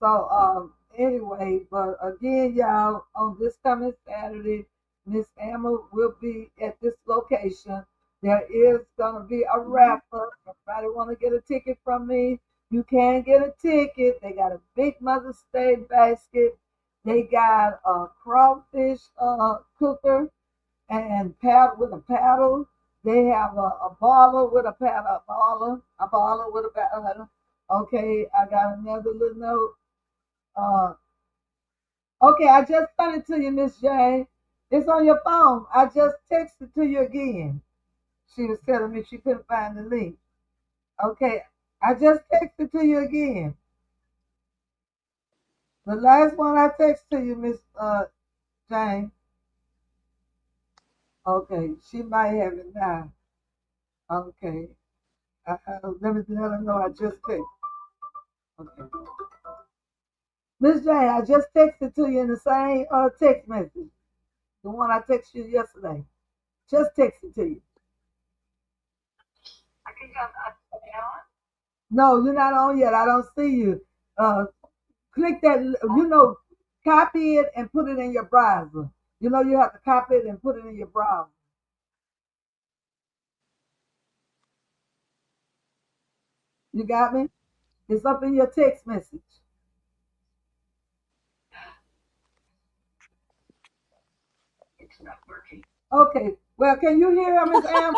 So, anyway, but again, y'all, on this coming Saturday, Miss Emma will be at this location. There is gonna be a Mhm. raffle. Everybody want to get a ticket from me? You can get a ticket. They got a big Mother's Day basket. They got a crawfish cooker and paddle with a paddle. They have a baller with a paddle, a baller with a paddle. Okay, I got another little note. Uh, okay, I just sent it to you, Miss Jane. It's on your phone. I just texted to you again. She was telling me she couldn't find the link. Okay, I just texted to you again. The last one I texted to you, Miss Jane. Okay, she might have it now. Okay, let me let her know I just texted. Okay. Miss Jane, I just texted to you in the same text message, the one I texted you yesterday. Just texted to you. No, you're not on yet. I don't see you. Click that. Copy it and put it in your browser. You have to copy it and put it in your browser. You got me? It's up in your text message. Okay. Well, can you hear Miss Am?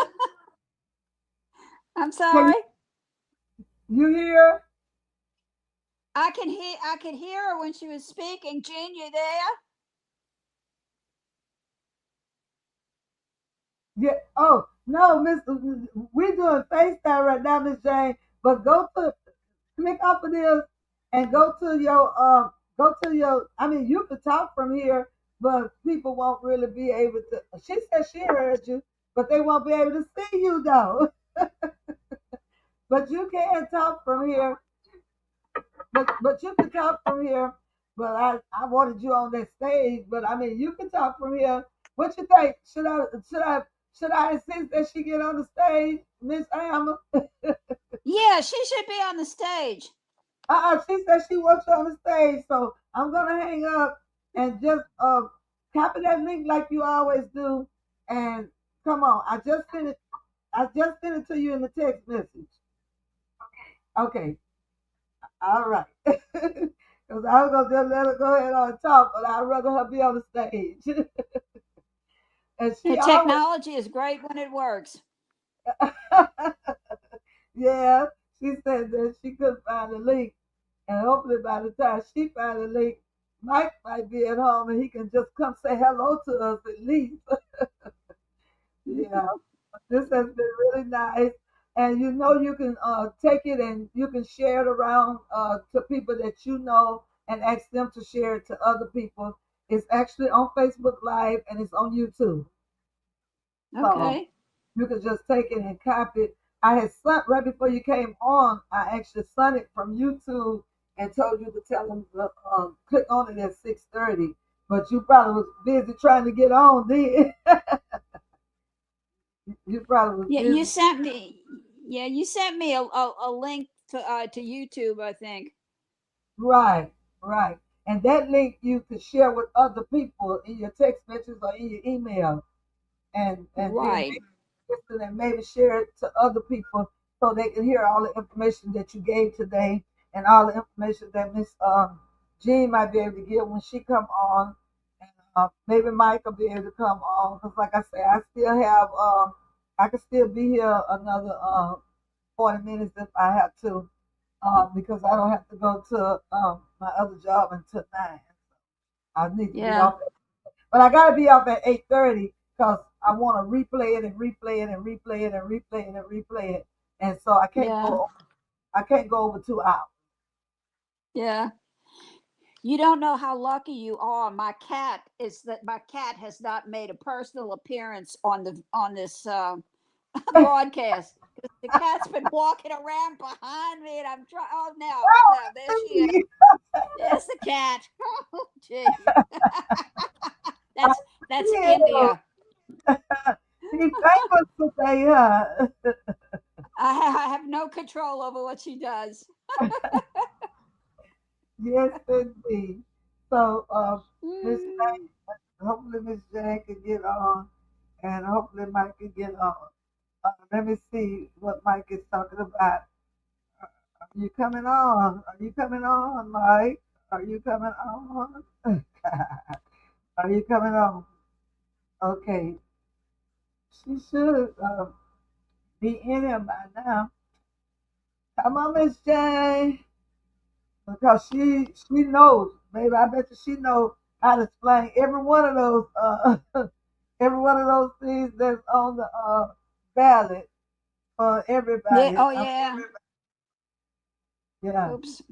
I'm Can sorry. you hear? I could hear her when she was speaking. Jean, you there? Yeah. Oh no, Miss. We're doing FaceTime right now, Miss Jane. But click off of this and go to your. I mean, you can talk from here, but people won't really be able to. She said she heard you, but they won't be able to see you though. But you can talk from here. But you can talk from here. But I wanted you on that stage. But I mean, you can talk from here. What you think? Should I insist that she get on the stage, Miss Alma? Yeah, she should be on the stage. She said she wants you on the stage, so I'm gonna hang up and just copy that link like you always do, and come on. I just sent it to you in the text message. Okay, all right. Because I was gonna just let her go ahead on and talk, but I'd rather her be on the stage. And The she always, technology is great when it works. yeah, she said that she couldn't find the link, and hopefully by the time she finds the link, Mike might be at home and he can just come say hello to us at least. Yeah, this has been really nice. And you know, you can take it and you can share it around to people that you know and ask them to share it to other people. It's actually on Facebook Live and it's on YouTube. So Okay. you can just take it and copy it. I had sent right before you came on, I actually sent it from YouTube and told you to tell them to click on it at 6:30. But you probably was busy trying to get on then. You probably was Yeah, you busy. sent me. Yeah, you sent me a link to YouTube, I think. Right, right. And that link you could share with other people in your text messages or in your email, and then Right. maybe listen and maybe share it to other people so they can hear all the information that you gave today and all the information that Miss Jean might be able to give when she come on, and maybe Mike will be able to come on because, like I say, I still have I can still be here another 40 minutes if I have to because I don't have to go to my other job until 9. I need to be Yeah. off, but I got to be off at 8:30 because I want to replay it and replay it and replay it and replay it and replay it, and so Yeah. I can't go over 2 hours. Yeah. You don't know how lucky you are. My cat has not made a personal appearance on this broadcast. The cat's been walking around behind me, and I'm trying. Oh no, no, there she is. There's the cat. Oh gee, I that's see him. India. He's famous today, huh? I have no control over what she does. Yes, indeed. So, Miss Mm, Jane, hopefully Miss Jane can get on, and hopefully Mike can get on. Let me see what Mike is talking about. Are you coming on? Are you coming on, Mike? Are you coming on? Are you coming on? Okay. She should be in here by now. Come on, Miss Jane. Because she knows, baby. I bet you she knows how to explain every one of those every one of those things that's on the ballot for yeah. everybody. Oh yeah. Yeah, Oops.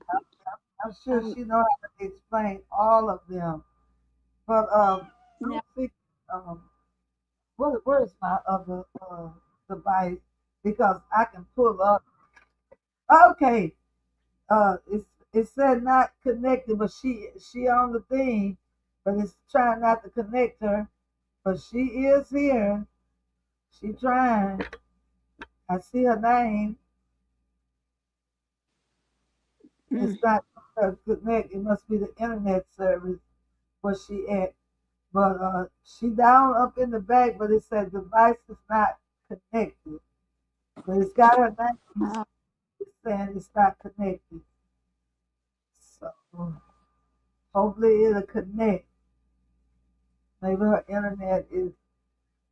I'm sure Um. she knows how to explain all of them. But I Yeah. don't think where's my other device because I can pull up. Okay, it said not connected, but she on the thing, but it's trying not to connect her. But she is here. She trying. I see her name. It's Mm. not connect. It must be the internet service where she at. But she down up in the back, but it said device is not connected. But it's got her name. Uh, It's saying it's not connected. So hopefully it'll connect. Maybe her internet is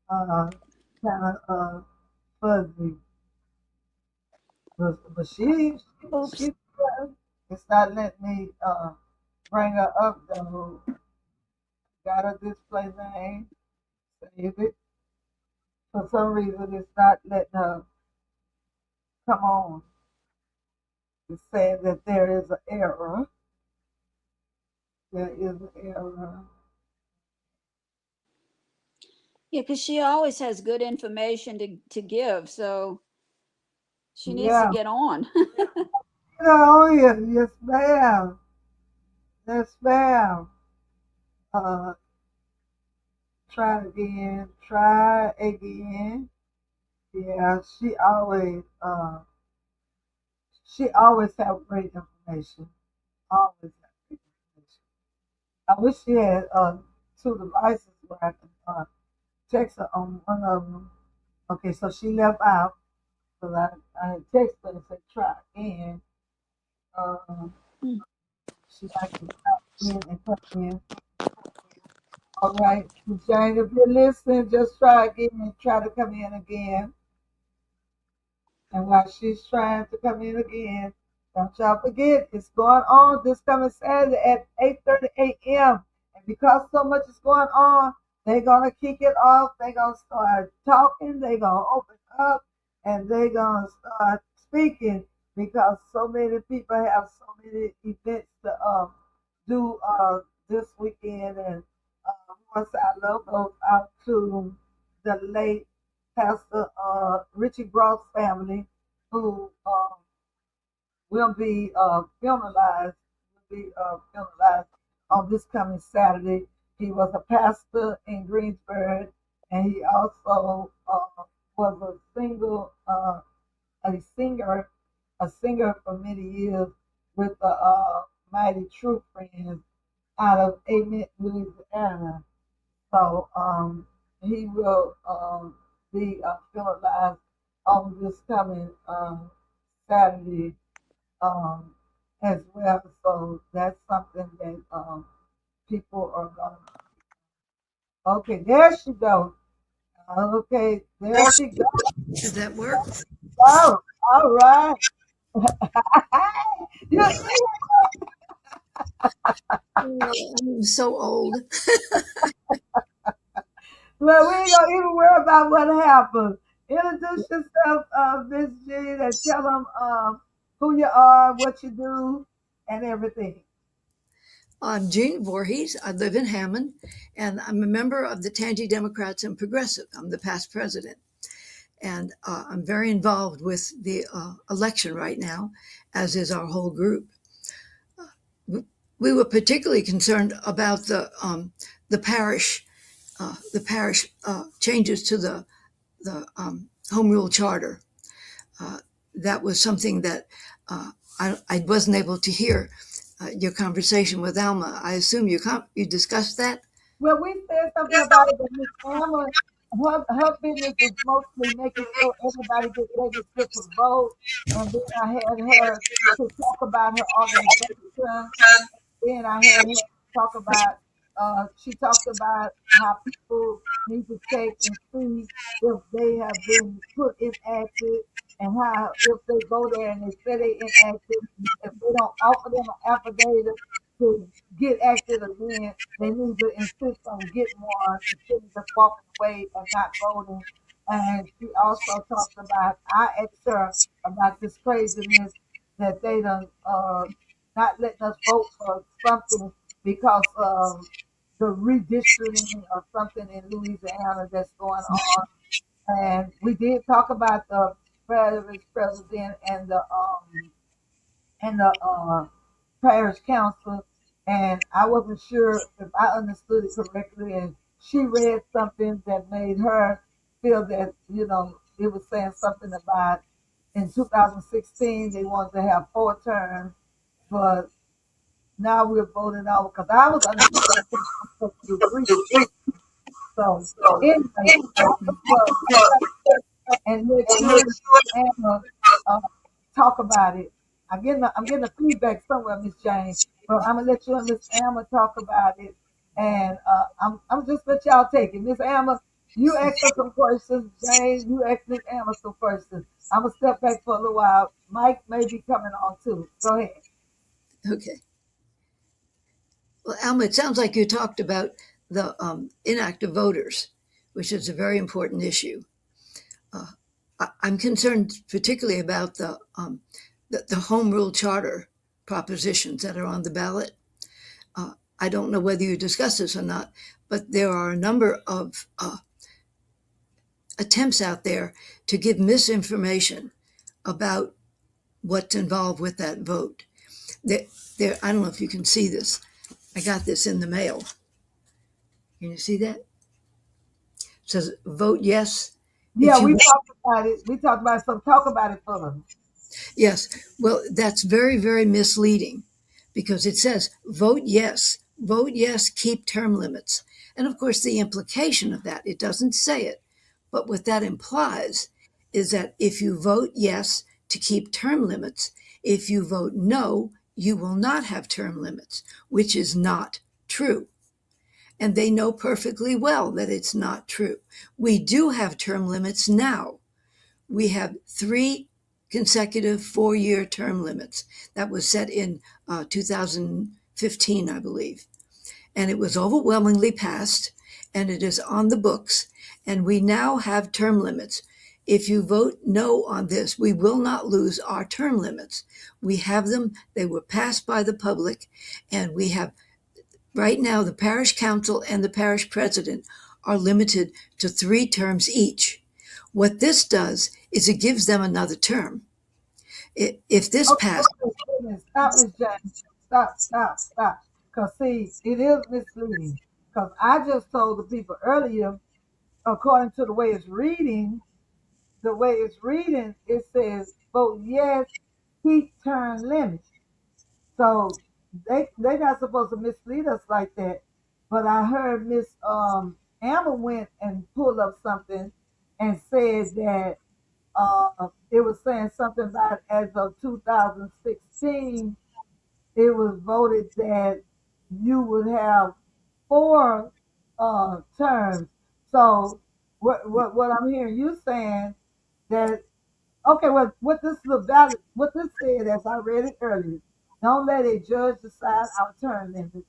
kind of fuzzy. But oops. she it's not letting me bring her up though. Got her display name. Save it. For some reason it's not letting her come on. It's saying that there is an error. There is an error. Yeah, because she always has good information to give, so she needs to Yeah. get on. Oh yeah, yes ma'am. Yes ma'am. Uh try again. Try again. Yeah, she always have great information. Always have great information. I wish she had two devices where I can text her on one of them. Okay, so she left out. So I had texted her and said try again. Um, she likes to stop in and come in. All right, Jane, if you're listening, just try again and try to come in again. And while she's trying to come in again, don't y'all forget it's going on this coming Saturday at 8:30 a.m. And because so much is going on, They're gonna kick it off. They're gonna start talking. They're gonna open up, and they're gonna start speaking because so many people have so many events to do this weekend. And once our love goes out to the late Pastor Richie Broad's family, who will be funeralized on this coming Saturday. He was a pastor in Greensburg, and he also was a singer, a singer for many years with the Mighty True Friends out of Amen, Louisiana. So he will be funeralized on this coming Saturday um, as well. So that's something that people are going to. Okay, there she goes. Okay, there she goes. Does that work? Oh, all right. You see, I'm so old. well, we ain't gonna even worry about what happened. Introduce yourself, Miss G, and tell them who you are, what you do, and everything. I'm Jean Voorhees. I live in Hammond, and I'm a member of the Tangi Democrats and Progressive. I'm the past president, and I'm very involved with the election right now, as is our whole group. We were particularly concerned about the parish changes to the home rule charter. Uh, that was something that I wasn't able to hear your conversation with Alma. I assume you discussed that. Well, we said something about it, but Miss Alma, her business is mostly making sure everybody gets registered to vote. And then I had her to talk about her organization. Then I had her talk about, she talked about how people need to check and see if they have been put inactive and how if they go there and they say they inactive, if they don't offer them an affidavit to get active again, they need to insist on getting one instead of just walking away and not voting. And she also talked about, I asked her about this craziness that they done not letting us vote for something because of the redistricting or something in Louisiana that's going on. And we did talk about the president and the parish council, and I wasn't sure if I understood it correctly. And she read something that made her feel that it was saying something about in 2016 they wanted to have 4 terms, but now we're voting on because I was under the impression I'm supposed to do 3 terms. So anyway, and let you and Anna talk about it. I'm getting a feedback somewhere, Miss Jane. But I'm gonna let you and Miss Emma talk about it, and I'm just let y'all take it. Miss Emma, you ask her some questions. Jane, you ask Miss Emma some questions. I'm gonna step back for a little while. Mike may be coming on too. Go ahead. Okay. Well, Alma, it sounds like you talked about the inactive voters, which is a very important issue. Uh, I'm concerned particularly about the home rule charter propositions that are on the ballot. I don't know whether you discussed this or not, but there are a number of attempts out there to give misinformation about what's involved with that vote. I don't know if you can see this. I got this in the mail. Can you see that? It says vote yes if Yeah, you we talked about it. We talked about it. So talk about it for them. yes. Well, that's very, very misleading because it says vote yes, keep term limits. And of course, the implication of that, it doesn't say it, but what that implies is that if you vote yes to keep term limits, if you vote no, you will not have term limits, which is not true. And they know perfectly well that it's not true. We do have term limits now. We have 3 consecutive 4-year term limits. That was set in 2015, I believe. And it was overwhelmingly passed. and it is on the books, and we now have term limits. If you vote no on this, we will not lose our term limits. We have them, they were passed by the public, and we have right now the parish council and the parish president are limited to 3 terms each. What this does is it gives them another term. If this Okay, passes, stop, Miss James. Stop, stop, stop. Because, see, it is misleading. Because I just told the people earlier, according to the way it's reading, it says vote yes, keep term limits. So they not supposed to mislead us like that. But I heard Miss Amber went and pulled up something and said that it was saying something about as of 2016, it was voted that you would have 4 terms. So what I'm hearing you saying that okay, what this is about, what this said as I read it earlier, don't let a judge decide our term limits.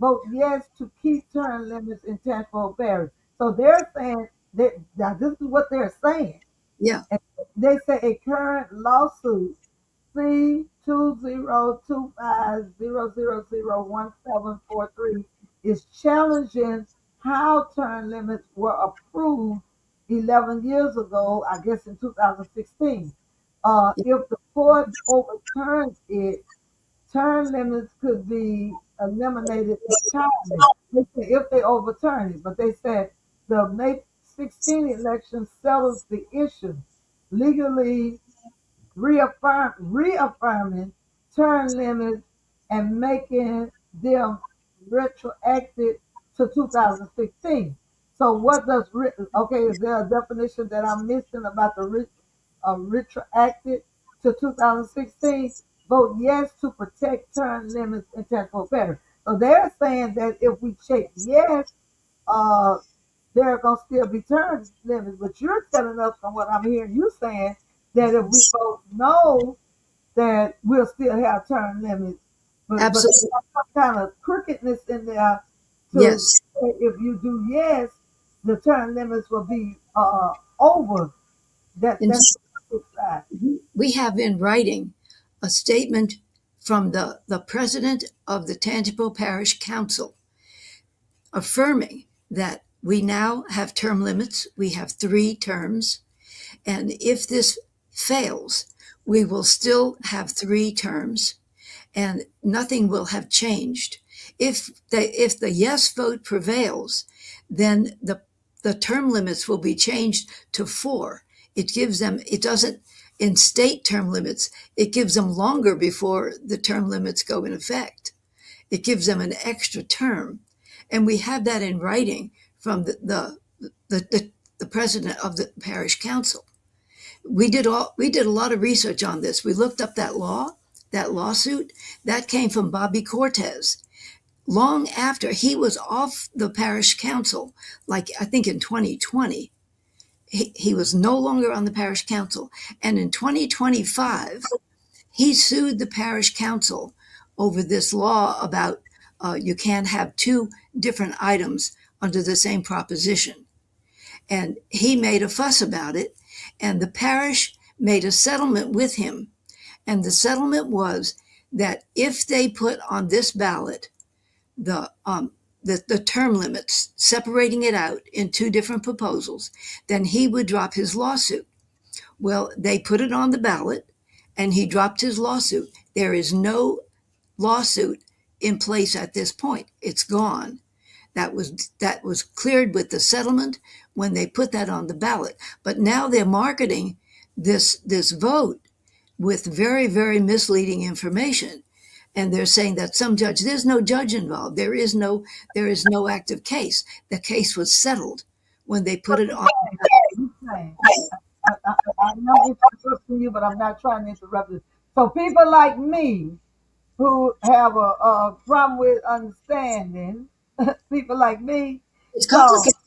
Vote yes to keep term limits in Tangipahoa Parish. So they're saying that now this is what they're saying. yeah, And they say a current lawsuit C202500011743 is challenging how term limits were approved 11 years ago, I guess in 2016. If the court overturns it, term limits could be eliminated entirely if they overturn it. But they said the May 16 election settles the issue. Legally reaffirming term limits and making them retroactive to 2016. So what does okay? Is there a definition that I'm missing about the retroactive to 2016? Vote yes to protect term limits in Texas better. So they're saying that if we check yes, uh, there are going to still be term limits. But you're telling us, from what I'm hearing you saying, that if we vote no, that we'll still have term limits. But there's absolutely. some kind of crookedness in there to Yes. say if you do yes, the term limits will be over. In That's the side. we have in writing a statement from the president of the Tangipahoa Parish Council affirming that we now have term limits. We have 3 terms. And if this fails, we will still have 3 terms and nothing will have changed. If the yes vote prevails, then the term limits will be changed to 4. It doesn't, in state term limits, it gives them longer before the term limits go in effect. It gives them an extra term. And we have that in writing from the president of the parish council. We did a lot of research on this. We looked up that lawsuit that came from Bobby Cortez long after he was off the parish council, like I think in 2020. He was no longer on the parish council. And in 2025, he sued the parish council over this law about you can't have 2 different items under the same proposition. And he made a fuss about it, and the parish made a settlement with him. And the settlement was that if they put on this ballot the the term limits, separating it out in 2 different proposals, then he would drop his lawsuit. Well, they put it on the ballot, and he dropped his lawsuit. There is no lawsuit in place at this point. It's gone. That was cleared with the settlement when they put that on the ballot. But now they're marketing this vote with very, very misleading information. And they're saying that there's no judge involved. There is no active case. The case was settled when they put it on. You saying. I'm not interrupting you, but I'm not trying to interrupt you. So people like me who have a problem with understanding, people like me, It's so complicated.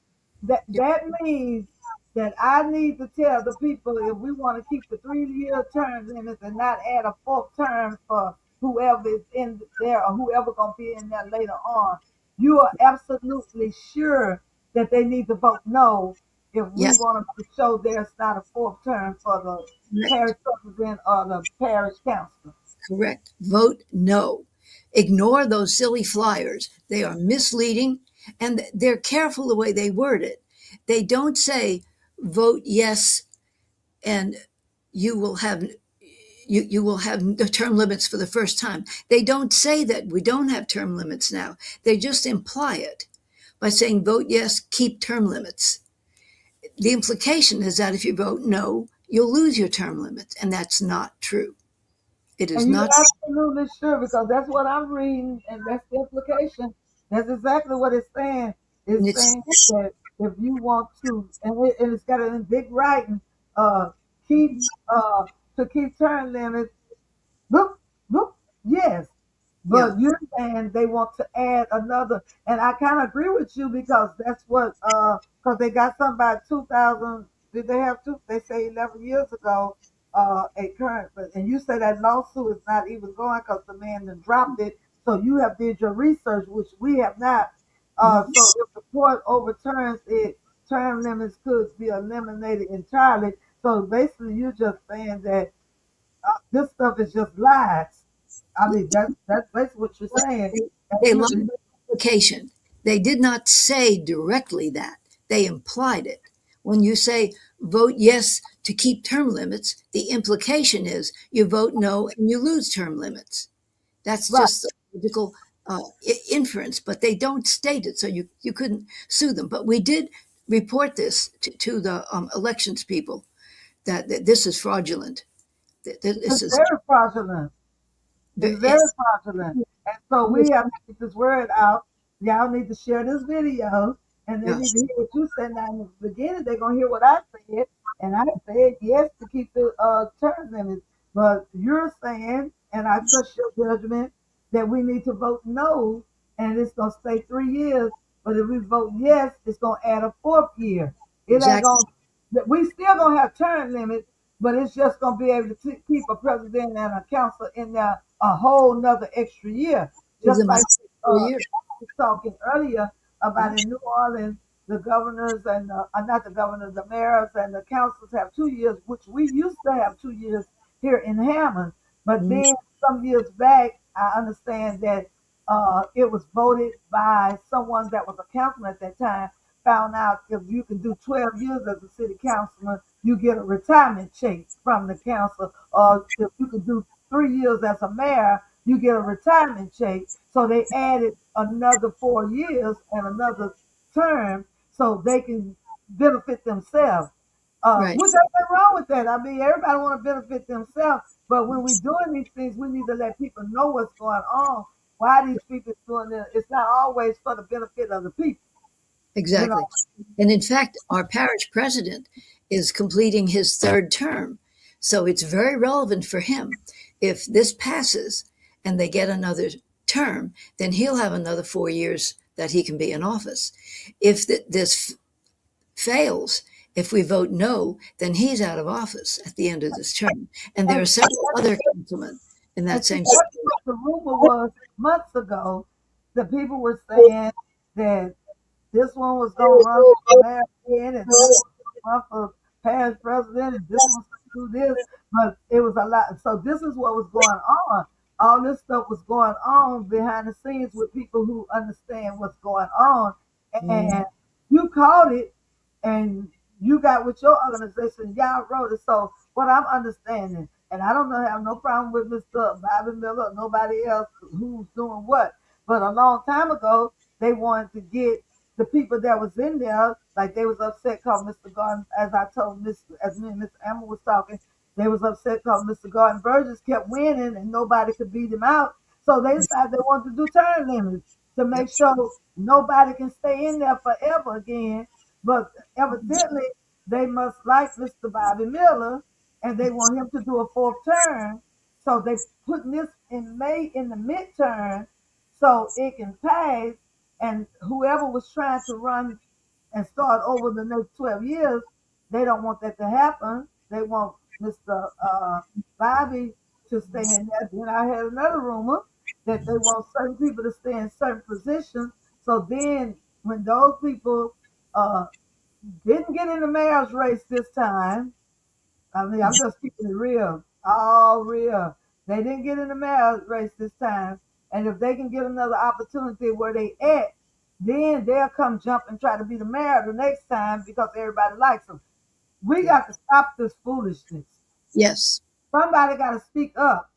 that means that I need to tell the people if we want to keep the 3 year term limits and not add a 4th term for whoever is in there or whoever gonna be in there later on. You are absolutely sure that they need to vote no if we Yes, want to show there's not a fourth term for the correct. parish president or the parish council. Correct. Vote no. Ignore those silly flyers. They are misleading and they're careful the way they word it. They don't say vote yes and you will have you will have the term limits for the first time. They don't say that we don't have term limits now. They just imply it by saying vote yes, keep term limits. The implication is that if you vote no, you'll lose your term limits, and that's not true. It is And you're not. absolutely sure because that's what I'm reading, and that's the implication. That's exactly what it's saying. And It's it's saying that if you want to, and it's got it in big writing, uh, keep to keep term limits. Look, look, yes. yeah, But you're saying they want to add another, and I kind of agree with you because that's what because they got something by 2000. Did they have two? They say 11 years ago, a current, but and you say that lawsuit is not even going because the man then dropped it. So you have did your research, which we have not. mhm, So if the court overturns it, term limits could be eliminated entirely. So basically, you're just saying that this stuff is just lies. I mean, that's basically what you're saying. they, And they lied you, by implication. They did not say directly that. They implied it. When you say vote yes to keep term limits, the implication is you vote no and you lose term limits. That's right, just the logical inference, but they don't state it, so you couldn't sue them. But we did report this to the elections people that this is fraudulent. This it's is very fraudulent. It's it, very fraudulent. And so we have to get this word out. Y'all need to share this video and they yeah, need to hear what you said. Now in the beginning they're gonna hear what I said. And I said yes to keep the term limits. But you're saying, and I trust your judgment, that we need to vote no and it's gonna stay 3 years. But if we vote yes, it's gonna add a fourth year. It ain't exactly. gonna we still gonna have term limits, but it's just gonna be able to keep a president and a council in there a whole nother extra year. Gives Just them like for a uh, year. was talking earlier about in New Orleans, the governors and not the governors, the mayors and the councils have 2 years, which we used to have 2 years here in Hammond. But Mhm. then some years back, I understand that it was voted by someone that was a councilman at that time. Found out if you can do 12 years as a city councilman, you get a retirement check from the council. Or if you can do 3 years as a mayor, you get a retirement check. So they added another 4 years and another term so they can benefit themselves. Right, Which ain't nothing wrong with that. I mean, everybody want to benefit themselves, but when we're doing these things, we need to let people know what's going on. Why these people doing it? It's not always for the benefit of the people, you know. exactly. And in fact, our parish president is completing his third term. So it's very relevant for him. If this passes and they get another term, then he'll have another 4 years that he can be in office. If this fails, if we vote no, then he's out of office at the end of this term. And there And are several other councilmen in And that see, same that's situation. what the rumor was months ago. The people were saying that this one was going to run for mayor again, and this one was going to run for past president, and this one's going to do this. But it was a lot. So this is what was going on. All this stuff was going on behind the scenes with people who understand what's going on. Mm, And you caught it, and you got with your organization, y'all wrote it. So what I'm understanding, and I don't know, have no problem with Mr. Bobby Miller or nobody else who's doing what. But a long time ago, they wanted to get the people that was in there, like they was upset called Mr. Garden, as I told Miss, as me and Mr. Emma was talking, they was upset called Mr. Garden Burgess kept winning and nobody could beat him out. So they decided they wanted to do term limits to yep, make sure nobody can stay in there forever again. But evidently they must like Mr. Bobby Miller and they want him to do a fourth term. So they putting this in May in the midterm so it can pass and whoever was trying to run and start over the next 12 years, they don't want that to happen. They want Mr. Bobby to stay in there. Then I had another rumor that they want certain people to stay in certain positions. So then when those people uh, didn't get in the mayor's race this time. I mean, I'm just keeping it real, all real. They didn't get in the mayor's race this time, and if they can get another opportunity where they at, then they'll come jump and try to be the mayor the next time because everybody likes them. We Yeah. got to stop this foolishness. Yes. Somebody got to speak up.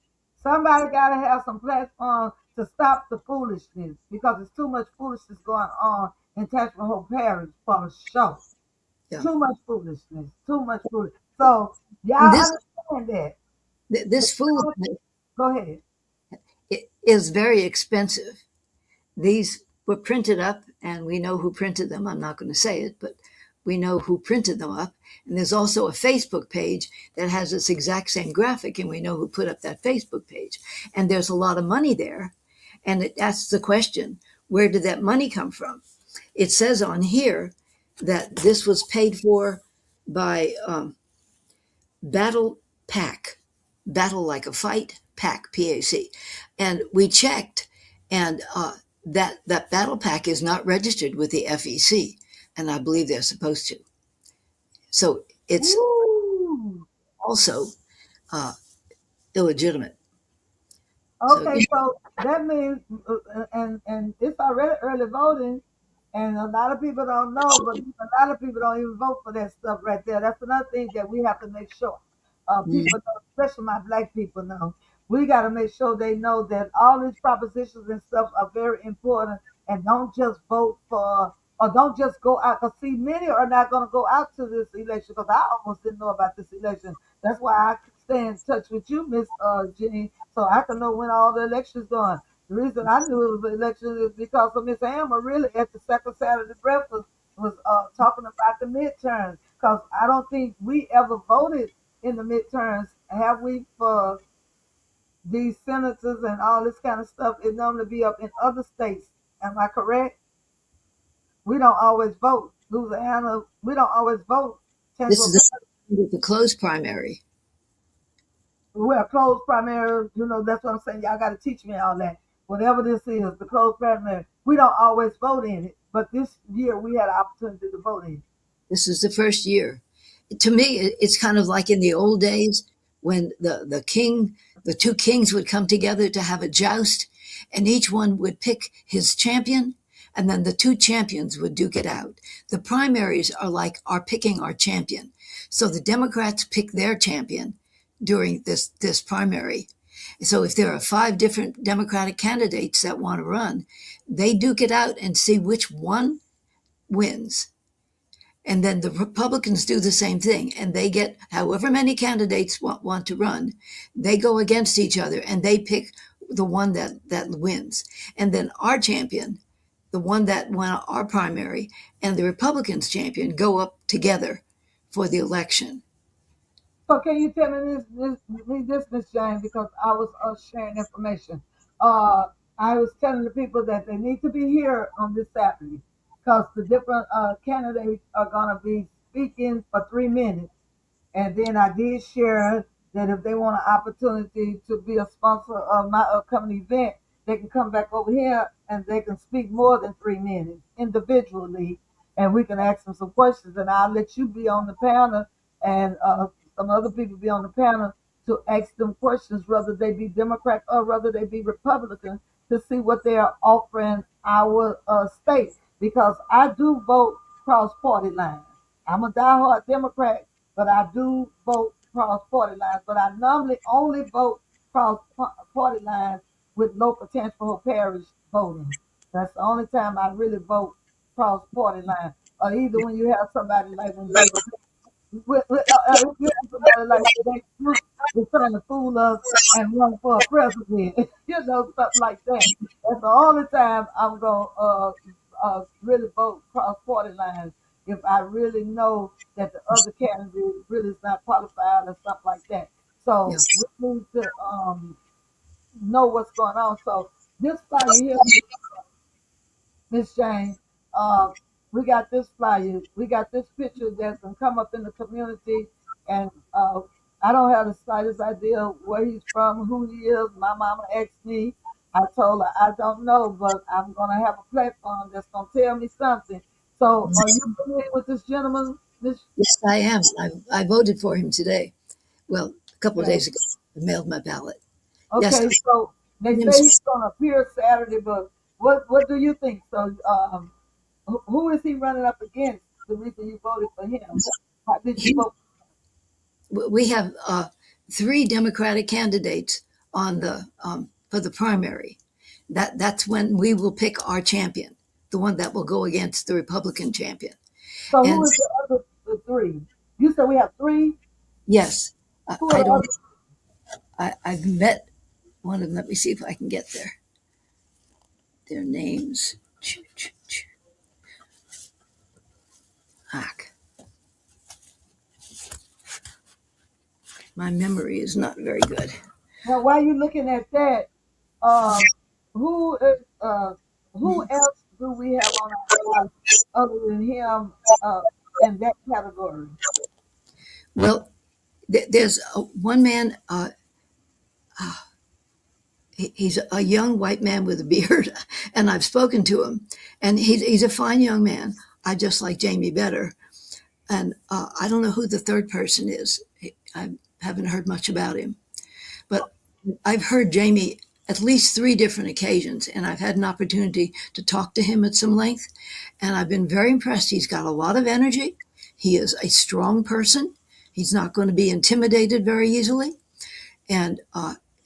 Somebody got to have some platform to stop the foolishness because there's too much foolishness going on in Tangipahoa Whole Parish for sure. Yeah. Too much foolishness. Too much foolishness. So And y'all understand that. But this foolishness go ahead. is very expensive. These were printed up, and we know who printed them. I'm not going to say it, but we know who printed them up. And there's also a Facebook page that has this exact same graphic, and we know who put up that Facebook page. And there's a lot of money there. And it asks the question, where did that money come from? It says on here that this was paid for by Battle Pack, Battle Like a Fight, Pack, PAC. And we checked, and that Battle Pack is not registered with the FEC, and I believe they're supposed to. So it's Woo. also uh, illegitimate. So Okay, so that means, and it's already early voting, and a lot of people don't know, but a lot of people don't even vote for that stuff right there. That's another thing that we have to make sure mm, people know, especially my black people know. We got to make sure they know that all these propositions and stuff are very important, and don't just vote for, or don't just go out. Because see, many are not going to go out to this election because I almost didn't know about this election. That's why I stay in touch with you, Miss Jenny, so I can know when all the elections going. The reason I knew it was an election is because of Miss Amber really at the second Saturday breakfast was talking about the midterms. Because I don't think we ever voted in the midterms, have we, for these senators and all this kind of stuff? It normally be up in other states. Am I correct? We don't always vote. Louisiana, we don't always vote. this Tangible, is the closed primary. well, closed primary, that's what I'm saying. Y'all got to teach me all that. Whatever this is, the closed primary, we don't always vote in it. But this year we had an opportunity to vote in it. This is the first year. To me, it's kind of like in the old days when the two kings would come together to have a joust, and each one would pick his champion, and then the two champions would duke it out. The primaries are like our picking our champion. So the Democrats pick their champion during this primary. So if there are five different Democratic candidates that want to run, they duke it out and see which one wins. And then the Republicans do the same thing, and they get however many candidates want to run. They go against each other, and they pick the one that wins. And then our champion, the one that won our primary, and the Republicans' champion go up together for the election. So can you tell me this, Miss Jane, because I was sharing information. Uh, I was telling the people that they need to be here on this Saturday because the different candidates are going to be speaking for 3 minutes. And then I did share that if they want an opportunity to be a sponsor of my upcoming event, they can come back over here and they can speak more than 3 minutes individually. And we can ask them some questions. And I'll let you be on the panel and some other people be on the panel to ask them questions, whether they be Democrat or whether they be Republican, to see what they are offering our state. Because I do vote cross party lines. I'm a diehard Democrat, but I do vote cross party lines. But I normally only vote cross party lines with low potential for parish voting. That's the only time I really vote cross party lines. Or either when you have somebody like when David, if you have somebody like David Duke was trying to fool us and run for a president, something like that. That's the only time I'm gonna really vote cross party lines if I really know that the other candidate really is not qualified or something like that. Yeah. So we need to know what's going on. So this flyer here, Miss Jane, uh, we got this flyer, we got this picture that's gonna come up in the community, and I don't have the slightest idea where he's from, who he is. My mama asked me. I told her I don't know, but I'm gonna have a platform that's gonna tell me something. So are you familiar with this gentleman, Miss? Yes, I am. I voted for him today. Well, a couple of Okay. days ago, I mailed my ballot. Yes, Okay, so they I am. say he's gonna appear Saturday, but what do you think? So who is he running up against? The reason you voted for him? Why did you He, vote? we have three Democratic candidates on the for the primary. That's when we will pick our champion, the one that will go against the Republican champion. So who And is the other the three? You said we have three. yes, Who are I the don't. other? I've met one of them. Let me see if I can get their names. Ah, my memory is not very good. Now, while you looking at that, um, who is who else do we have on our ballot other than him in that category? Well, there's one man. He's a young white man with a beard, and I've spoken to him, and he's a fine young man. I just like Jamie better, and I don't know who the third person is. I haven't heard much about him, but I've heard Jamie at least three different occasions, and I've had an opportunity to talk to him at some length, and I've been very impressed. He's got a lot of energy. He is a strong person. He's not going to be intimidated very easily, and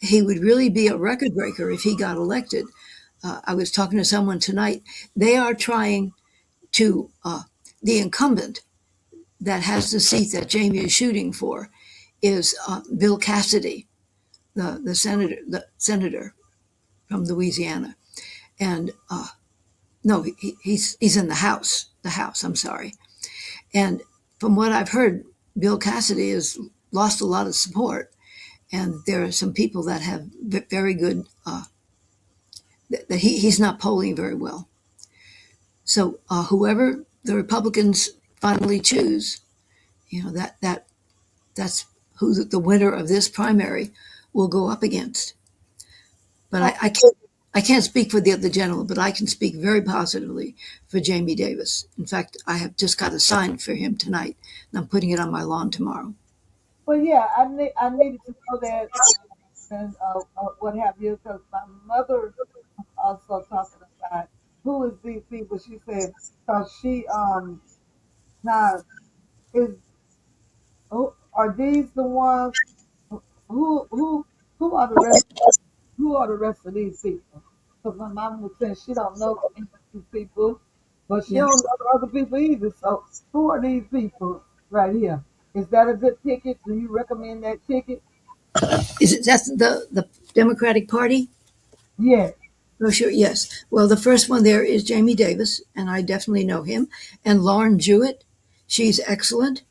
he would really be a record breaker if he got elected. I was talking to someone tonight. They are trying to, the incumbent that has the seat that Jamie is shooting for is Bill Cassidy, the senator from Louisiana. And no, he's in the House, I'm sorry. And from what I've heard, Bill Cassidy has lost a lot of support. And there are some people that have very good, that he's not polling very well. So whoever the Republicans finally choose, that's who the winner of this primary will go up against. But Okay, I can't speak for the other gentleman, but I can speak very positively for Jamie Davis. In fact, I have just got a sign for him tonight, and I'm putting it on my lawn tomorrow. well, yeah, I needed to know that and what have you, because my mother was also talking about who is these people. She said, because she now is are these the ones who who who are the rest who are the rest of these people? Because my mom was saying she don't know any of these people, but she Yeah, don't know the other people either. So who are these people right here? Is that a good ticket? Do you recommend that ticket? is it that's the Democratic Party? Yes. Oh, sure, yes. Well, the first one there is Jamie Davis, and I definitely know him. And Lauren Jewett, she's excellent.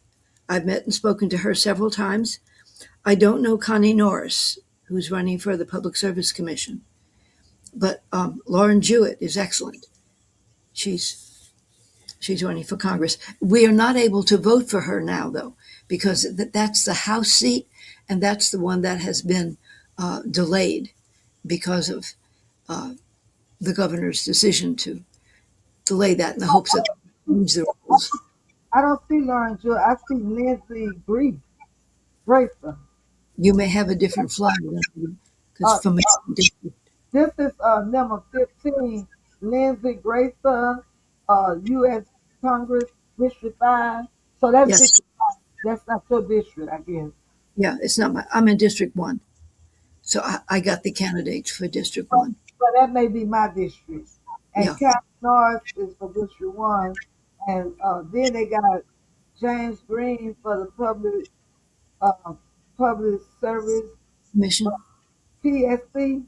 I've met and spoken to her several times. I don't know Connie Norris, who's running for the Public Service Commission, but Lauren Jewett is excellent. She's she's running for Congress. We are not able to vote for her now, though, because that's the House seat, and that's the one that has been delayed because of uh, the governor's decision to delay that in the hopes that they change the rules. I don't see Lauren Jewett. I see Lindsey Grayson. You may have a different flyer because Uh, from this is number 15, Lindsey Grayson, U.S. Congress, District 5. So that's yes, District 5. That's not your district, I guess. yeah, it's not my. I'm in District One, so I got the candidates for District But, One. but that may be my district. Yeah, And Cat North is for District 1. And then they got James Green for the uh, public service, Commission, PSC.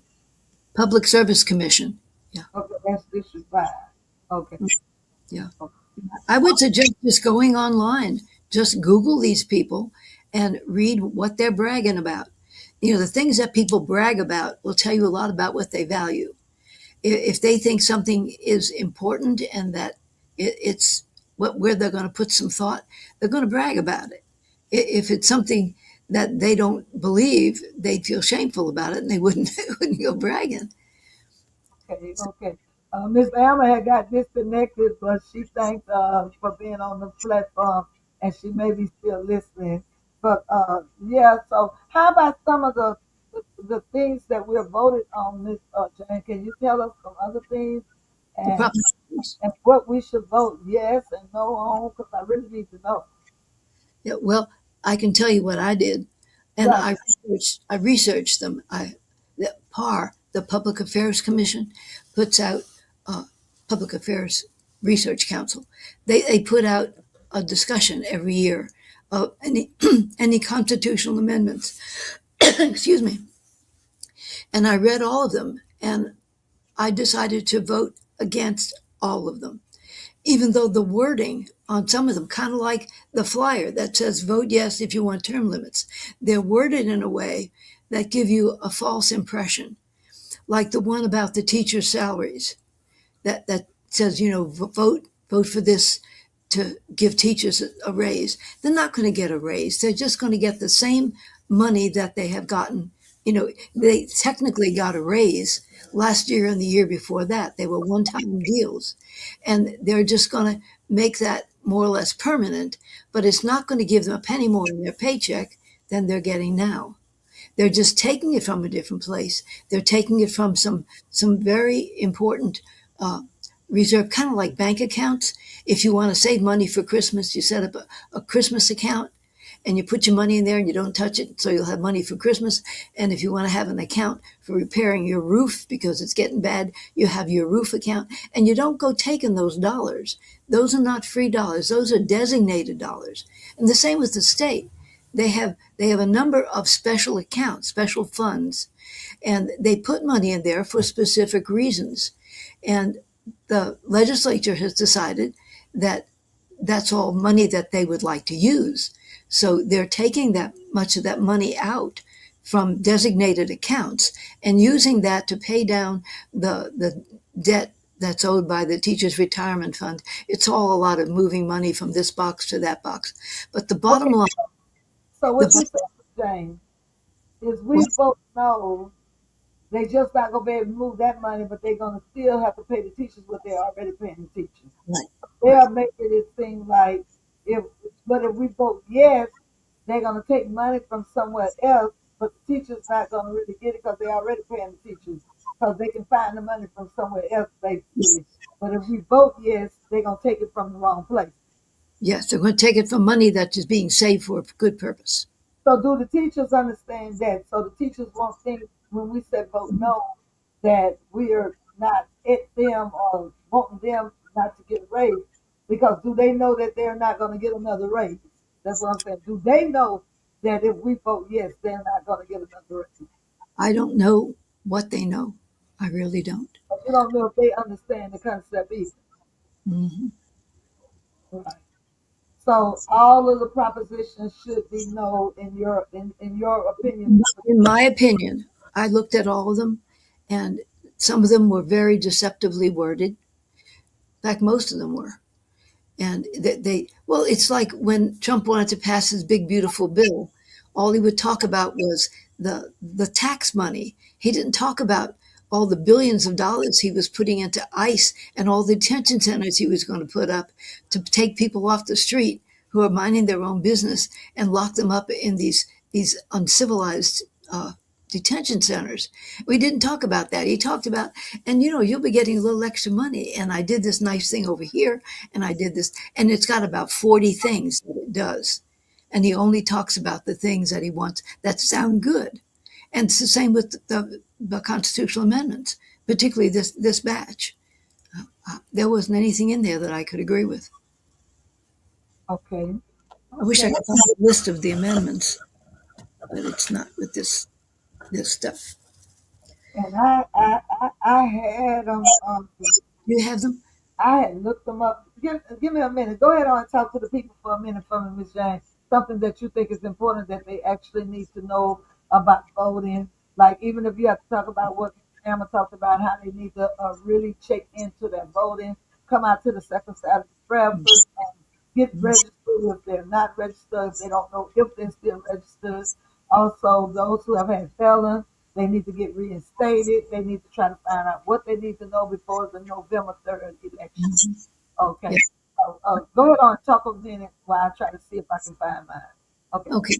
Public Service Commission. Yeah, Okay, that's District 5. Okay. yeah. Okay. I would suggest just going online, just Google these people and read what they're bragging about. The things that people brag about will tell you a lot about what they value. If they think something is important and that it's where they're going to put some thought, they're going to brag about it. If it's something that they don't believe, they'd feel shameful about it and they wouldn't wouldn't go bragging. Okay. Miss Alma had got disconnected, but she thanked for being on the platform, and she may be still listening. But yeah, so how about some of the things that we're voted on, Miss Jane? Can you tell us some other things The and propositions. and what we should vote yes and no on? Because I really need to know. Yeah, well, I can tell you what I did, and Right. I researched them. The PAR, the Public Affairs Commission, puts out uh, Public Affairs Research Council. They put out a discussion every year of any any constitutional amendments. Excuse me. And I read all of them, and I decided to vote against all of them, even though the wording on some of them, kind of like the flyer that says vote yes if you want term limits, they're worded in a way that give you a false impression, like the one about the teachers' salaries that says, vote for this to give teachers a raise. They're not going to get a raise. They're just going to get the same money that they have gotten. They technically got a raise last year and the year before that. They were one-time deals, and they're just going to make that more or less permanent, but it's not going to give them a penny more in their paycheck than they're getting now. They're just taking it from a different place. They're taking it from some very important uh, reserve, kind of like bank accounts. If you want to save money for Christmas, you set up a Christmas account and you put your money in there and you don't touch it, so you'll have money for Christmas. And if you want to have an account for repairing your roof because it's getting bad, you have your roof account, and you don't go taking those dollars. Those are not free dollars. Those are designated dollars. And the same with the state. They have a number of special accounts, special funds, and they put money in there for specific reasons. And the legislature has decided that that's all money that they would like to use. So they're taking that much of that money out from designated accounts and using that to pay down the debt that's owed by the teachers retirement fund. It's all a lot of moving money from this box to that box. But the bottom Okay. line, So the what you said, Jane, is we what, vote no. They just not gonna be able to move that money, but they're gonna still have to pay the teachers what they're already paying the teachers. right, They right. are making it seem like if, but if we vote yes, they're gonna take money from somewhere else, but the teachers not gonna really get it because they already paying the teachers because they can find the money from somewhere else basically. But if we vote yes, they're gonna take it from the wrong place. Yes, they're going to take it from money that is being saved for a good purpose. So do the teachers understand that? So the teachers won't think when we say vote no that we are not at them or wanting them not to get a raise. Because do they know that they're not going to get another raise? That's what I'm saying. Do they know that if we vote yes, they're not going to get another raise? I don't know what they know. I really don't. But you don't know if they understand the concept either. Mhm. Right. So all of the propositions should be no in your opinion. In my opinion, I looked at all of them, and some of them were very deceptively worded. In fact, most of them were. And well, it's like when Trump wanted to pass his big, beautiful bill, all he would talk about was the tax money. He didn't talk about all the billions of dollars he was putting into ICE and all the detention centers he was going to put up to take people off the street who are minding their own business and lock them up in these uncivilized detention centers. We didn't talk about that. He talked about, and you'll be getting a little extra money. And I did this nice thing over here, and I did this, and it's got about 40 things that it does. And he only talks about the things that he wants that sound good. And it's the same with the constitutional amendments, particularly this batch. There wasn't anything in there that I could agree with. Okay. I wish I Okay. could find a list of the amendments, but it's not with this stuff. And I had them. You have them? I had looked them up. Give me a minute. Go ahead on and talk to the people for a minute for me, Miss Jane. Something that you think is important that they actually need to know about voting. Like even if you have to talk about what Emma talked about, how they need to really check into their voting, come out to the second Saturday breakfast, and get registered if they're not registered, if they don't know if they're still registered. Also, those who have had felons, They need to get reinstated. They need to try to find out what they need to know before the November 3rd election. Yeah. Okay. Go ahead on, talk a minute while I try to see if I can find mine. Okay. Okay.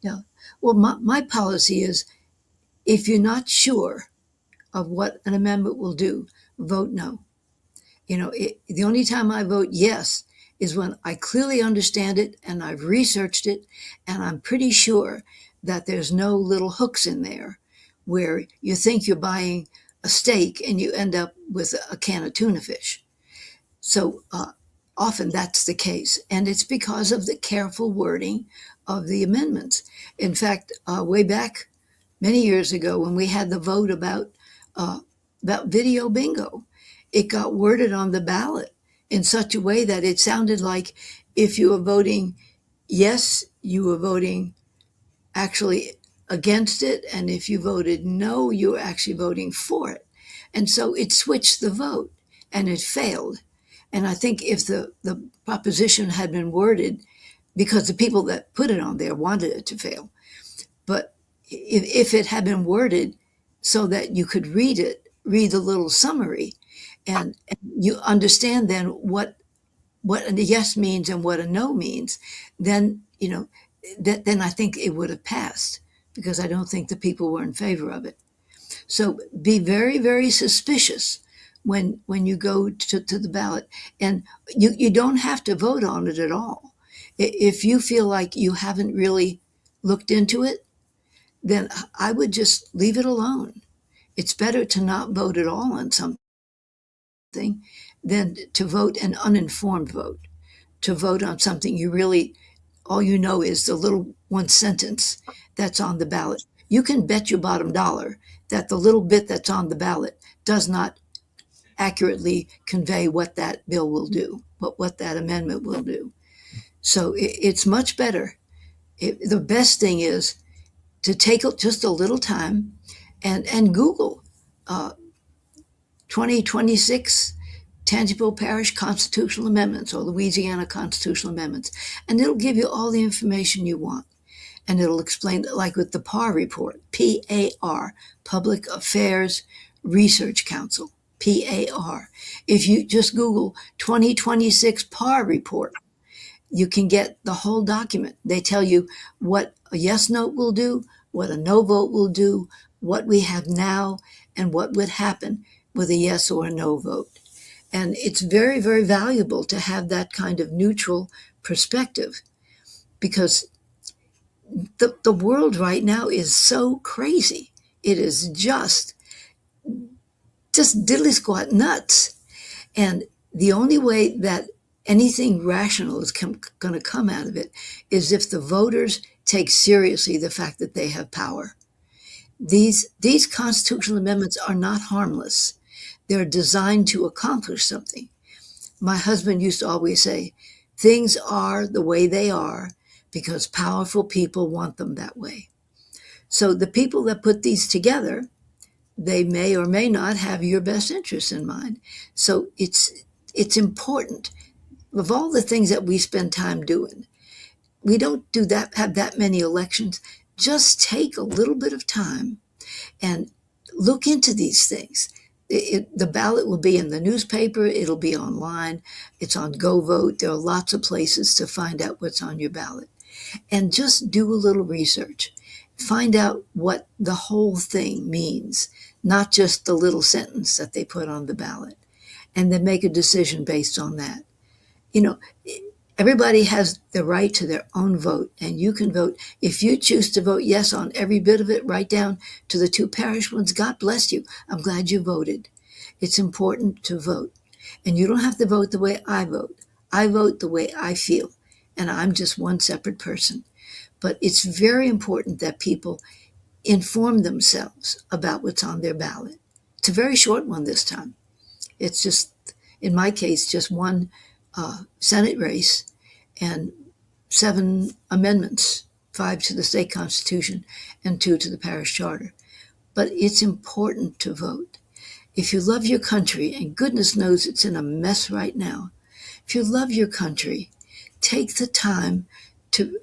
Yeah. Well, my policy is if you're not sure of what an amendment will do, vote no. The only time I vote yes is when I clearly understand it and I've researched it and I'm pretty sure that there's no little hooks in there where you think you're buying a steak and you end up with a can of tuna fish. So often that's the case. And it's because of the careful wording of the amendments. In fact, way back many years ago when we had the vote uh, about video bingo, it got worded on the ballot in such a way that it sounded like if you were voting yes, you were voting actually against it, and if you voted no, you were actually voting for it. And so it switched the vote, and it failed. And I think if the proposition had been worded, because the people that put it on there wanted it to fail, but if it had been worded so that you could read the little summary, and you understand then what a yes means and what a no means, then then I think it would have passed because I don't think the people were in favor of it. So be very, very suspicious when you go to the ballot, and you don't have to vote on it at all. If you feel like you haven't really looked into it, then I would just leave it alone. It's better to not vote at all on something than to vote an uninformed vote, to vote on something you really, all you know is the little one sentence that's on the ballot. You can bet your bottom dollar that the little bit that's on the ballot does not accurately convey what that bill will do, what that amendment will do. So it's much better. The best thing is to take just a little time and Google uh, 2026 tangible parish constitutional amendments or Louisiana constitutional amendments, and it'll give you all the information you want. And it'll explain, like with the PAR report, PAR, Public Affairs Research Council, PAR. If you just Google 2026 PAR report, you can get the whole document. They tell you what a yes vote will do, what a no vote will do, what we have now, and what would happen with a yes or a no vote. And it's very, very valuable to have that kind of neutral perspective because the world right now is so crazy. It is just diddly squat nuts. And the only way that anything rational is going to come out of it is if the voters take seriously the fact that they have power. These constitutional amendments are not harmless. They're designed to accomplish something. My husband used to always say, things are the way they are because powerful people want them that way. So the people that put these together, they may or may not have your best interests in mind. So it's important. Of all the things that we spend time doing, we don't have that many elections. Just take a little bit of time and look into these things. The ballot will be in the newspaper. It'll be online. It's on GoVote. There are lots of places to find out what's on your ballot. And just do a little research. Find out what the whole thing means, not just the little sentence that they put on the ballot, and then make a decision based on that. You know, everybody has the right to their own vote, and you can vote. If you choose to vote yes on every bit of it, right down to the 2 parish ones, God bless you. I'm glad you voted. It's important to vote. And you don't have to vote the way I vote. I vote the way I feel, and I'm just one separate person. But it's very important that people inform themselves about what's on their ballot. It's a very short one this time. It's just, in my case, just one Senate race and 7 amendments, 5 to the state constitution and 2 to the parish charter. But it's important to vote. If you love your country, and goodness knows it's in a mess right now, if you love your country, take the time to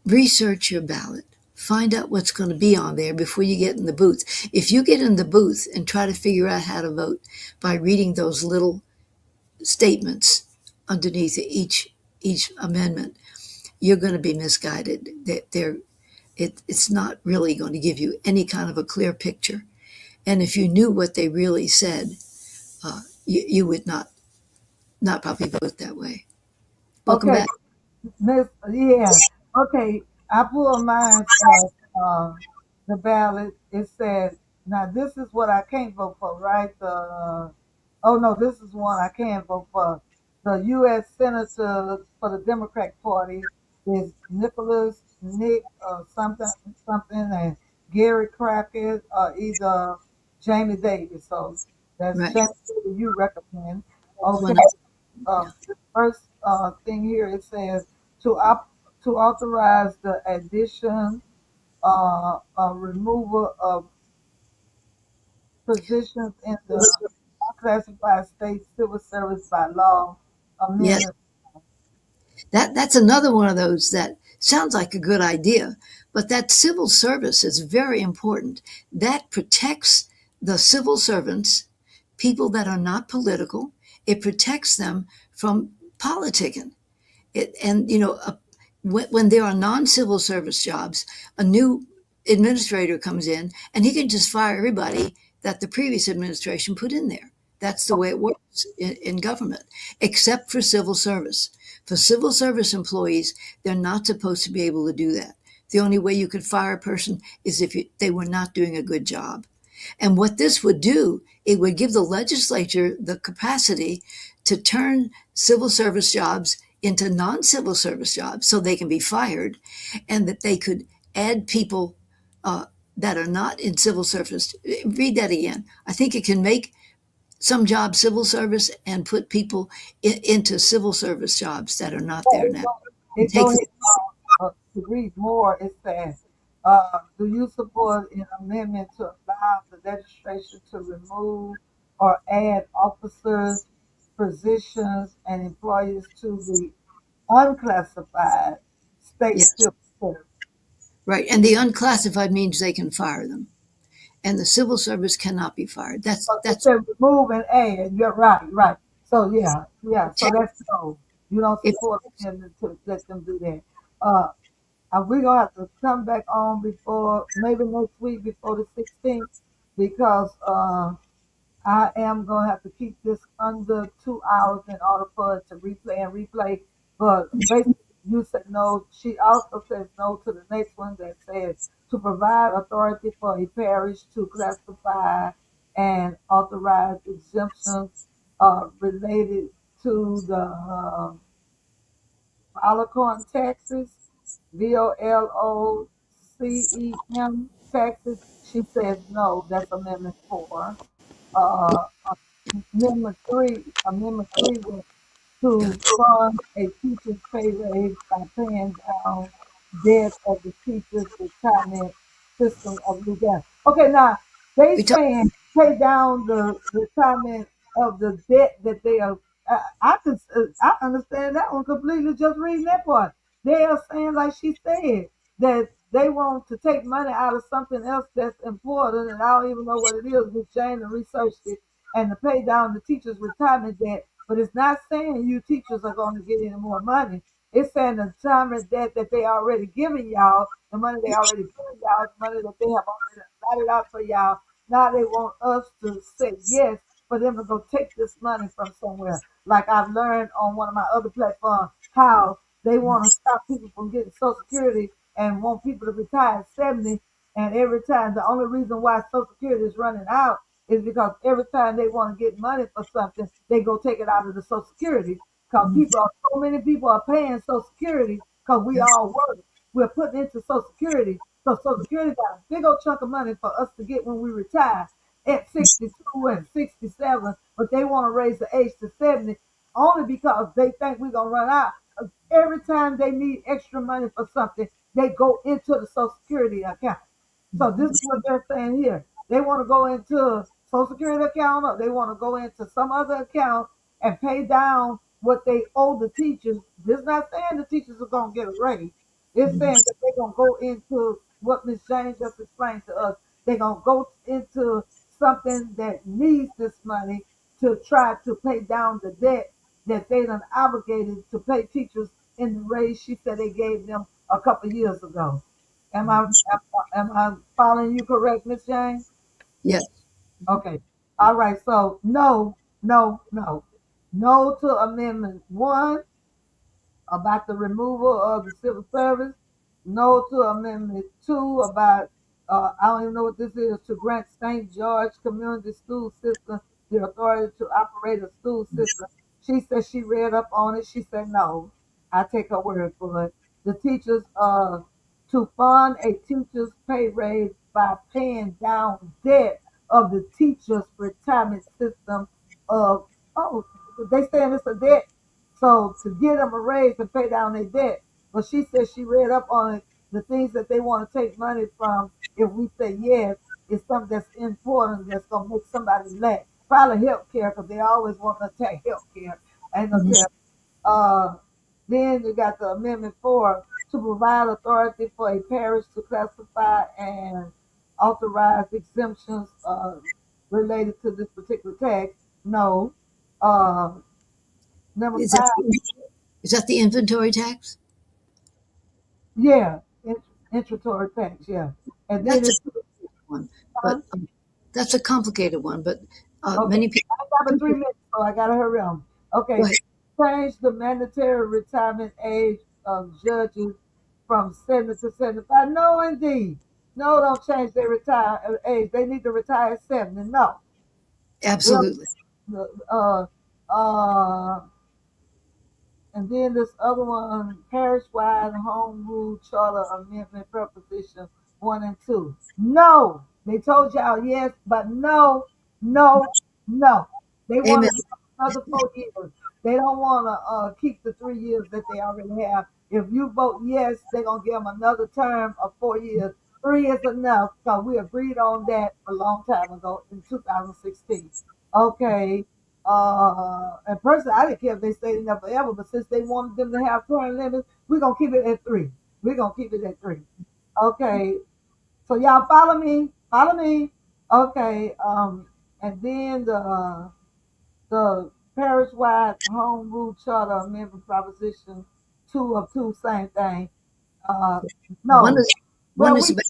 research your ballot, find out what's going to be on there before you get in the booth. If you get in the booth and try to figure out how to vote by reading those little statements underneath each amendment, you're going to be misguided. It's not really going to give you any kind of a clear picture. And if you knew what they really said, you would not probably vote that way. Welcome Okay, back. Miss, yeah. Okay, I pulled mine the ballot. It said, now this is what I can't vote for, right? Oh no, this is one I can vote for. The U.S. Senator for the Democrat Party is Nicholas Nick something something and Gary Crackett or either Jamie Davis. So that's Right. Jamie Davis you recommend. That's Okay, one. Yeah. the first thing here it says to op- to authorize the addition, removal of positions in the unclassified state civil service by law Yes. amendment. That's another one of those that sounds like a good idea, but that civil service is very important. That protects the civil servants, people that are not political. It protects them from politicking. And when there are non-civil service jobs, a new administrator comes in and he can just fire everybody that the previous administration put in there. That's the way it works in government, except for civil service. For civil service employees, they're not supposed to be able to do that. The only way you could fire a person is if they were not doing a good job. And what this would do, it would give the legislature the capacity to turn civil service jobs into non-civil service jobs so they can be fired, and that they could add people uh, that are not in civil service. Read that again. I think it can make some jobs civil service and put people into civil service jobs that are not there now. And It take go ahead to read more. It says, do you support an amendment to allow the legislation to remove or add officers, positions, and employees to the unclassified state yes, civil service? right. And the unclassified means they can fire them, and the civil service cannot be fired. That's So it that's said remove and add. You're right, right. So yeah, yeah. So protect. that's no. You don't It, support them to let them do that. Uh, we're gonna have to come back on before maybe next week before the 16th because I am gonna have to keep this under 2 hours in order for it to replay and replay. But basically, you said no. She also says no to the next one that says to provide authority for a parish to classify and authorize exemptions related to the Volocon taxes, VOLOCEM taxes. She says no. That's Amendment 4. Uh, Amendment three was to fund a teacher's pay raise by paying down debt of the teacher's retirement system of Louisiana. Okay, now they we talk, saying pay down the retirement of the debt that they are. I understand that one completely. Just reading that part, they are saying like she said that they want to take money out of something else that's important, and I don't even know what it is. Miss Jane researched it, and to pay down the teacher's retirement debt. But it's not saying you teachers are going to get any more money. It's saying the retirement debt that they already giving y'all, the money they already giving y'all, the money that they have already allotted out for y'all. Now they want us to say yes for them to go take this money from somewhere. Like I've learned on one of my other platforms, how they want to stop people from getting Social Security and want people to retire at 70. And every time, the only reason why Social Security is running out is because every time they want to get money for something, they go take it out of the Social Security. Because so many people are paying Social Security because we all work. We're putting into Social Security. So Social Security got a big old chunk of money for us to get when we retire at 62 and 67, but they want to raise the age to 70 only because they think we're going to run out. Every time they need extra money for something, they go into the Social Security account. So this is what they're saying here. They want to go into Social Security account or they want to go into some other account and pay down what they owe the teachers. This is not saying the teachers are going to get a raise. It's saying that they're going to go into what Miss Jane just explained to us. They're gonna go into something that needs this money to try to pay down the debt that they done obligated to pay teachers in the raise she said they gave them a couple years ago. Am I following you correct, Miss Jane? Yes. Okay. All right. So no, no, no. No to Amendment 1 about the removal of the civil service. No to Amendment 2 about, I don't even know what this is, to grant St. George Community School System the authority to operate a school system. She said she read up on it. She said no. I take her word for it. The teachers, to fund a teacher's pay raise by paying down debt of the teachers' retirement system of, oh, they saying it's a debt, so to get them a raise and pay down their debt. But she said she read up on it. The things that they want to take money from, if we say yes, is something that's important that's gonna make somebody laugh. Probably health care, because they always want to attack health care. Ain't no Mhm. tell. Then you got the Amendment 4 to provide authority for a parish to classify and authorize exemptions related to this particular tax. No. Uh, Number Is that 5. is that the inventory tax? Yeah, introitory tax, yeah. And then That's a it's one, huh? but that's a complicated one. But Okay. many people. I got but 3 minutes, so I gotta hurry on. Go Okay. ahead. Change the mandatory retirement age of judges from 70 to 75. No, indeed. No, don't change their retire age. They need to retire at 70. No. We Absolutely. don't, uh, and then this other one, parish-wide home rule charter amendment proposition 1 and 2. No, they told y'all yes, but no, no, no. They want Amen. to give another 4 years. They don't want to keep the 3 years that they already have. If you vote yes, they're gonna give them another term of 4 years. Three is enough because we agreed on that a long time ago in 2016. Okay, and personally, I didn't care if they stayed in there forever, but since they wanted them to have term limits, we're gonna keep it at 3. We're gonna keep it at 3. Okay. So y'all follow me? Follow me? Okay. And then the parish-wide home rule charter amendment proposition 2 of 2, same thing. Uh, One no. is one Well, is we about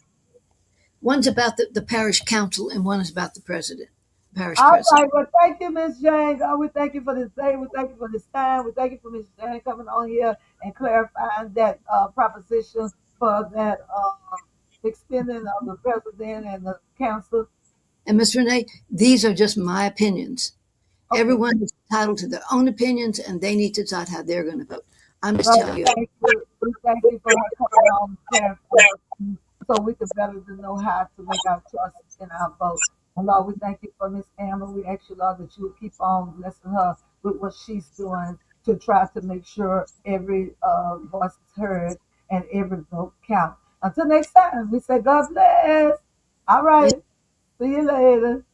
one's about the parish council, and one is about the president, parish All president. right. Well, thank you, Miss Jane. God, we thank you for this day. We thank you for this time. We thank you for Miss Jane coming on here and clarifying that proposition for that extending of the president and the council. And Miss Renee, these are just my opinions. Okay. Everyone is entitled to their own opinions, and they need to decide how they're going to vote. I'm just Well, telling you. we thank you. We thank you for her coming on and clarifying so we can better to know how to make our choices in our vote. And Lord, we thank you for Miss Amber. We ask you, Lord, that you will keep on blessing her with what she's doing to try to make sure every voice is heard and every vote counts. Until next time, we say God bless. All right. See you later.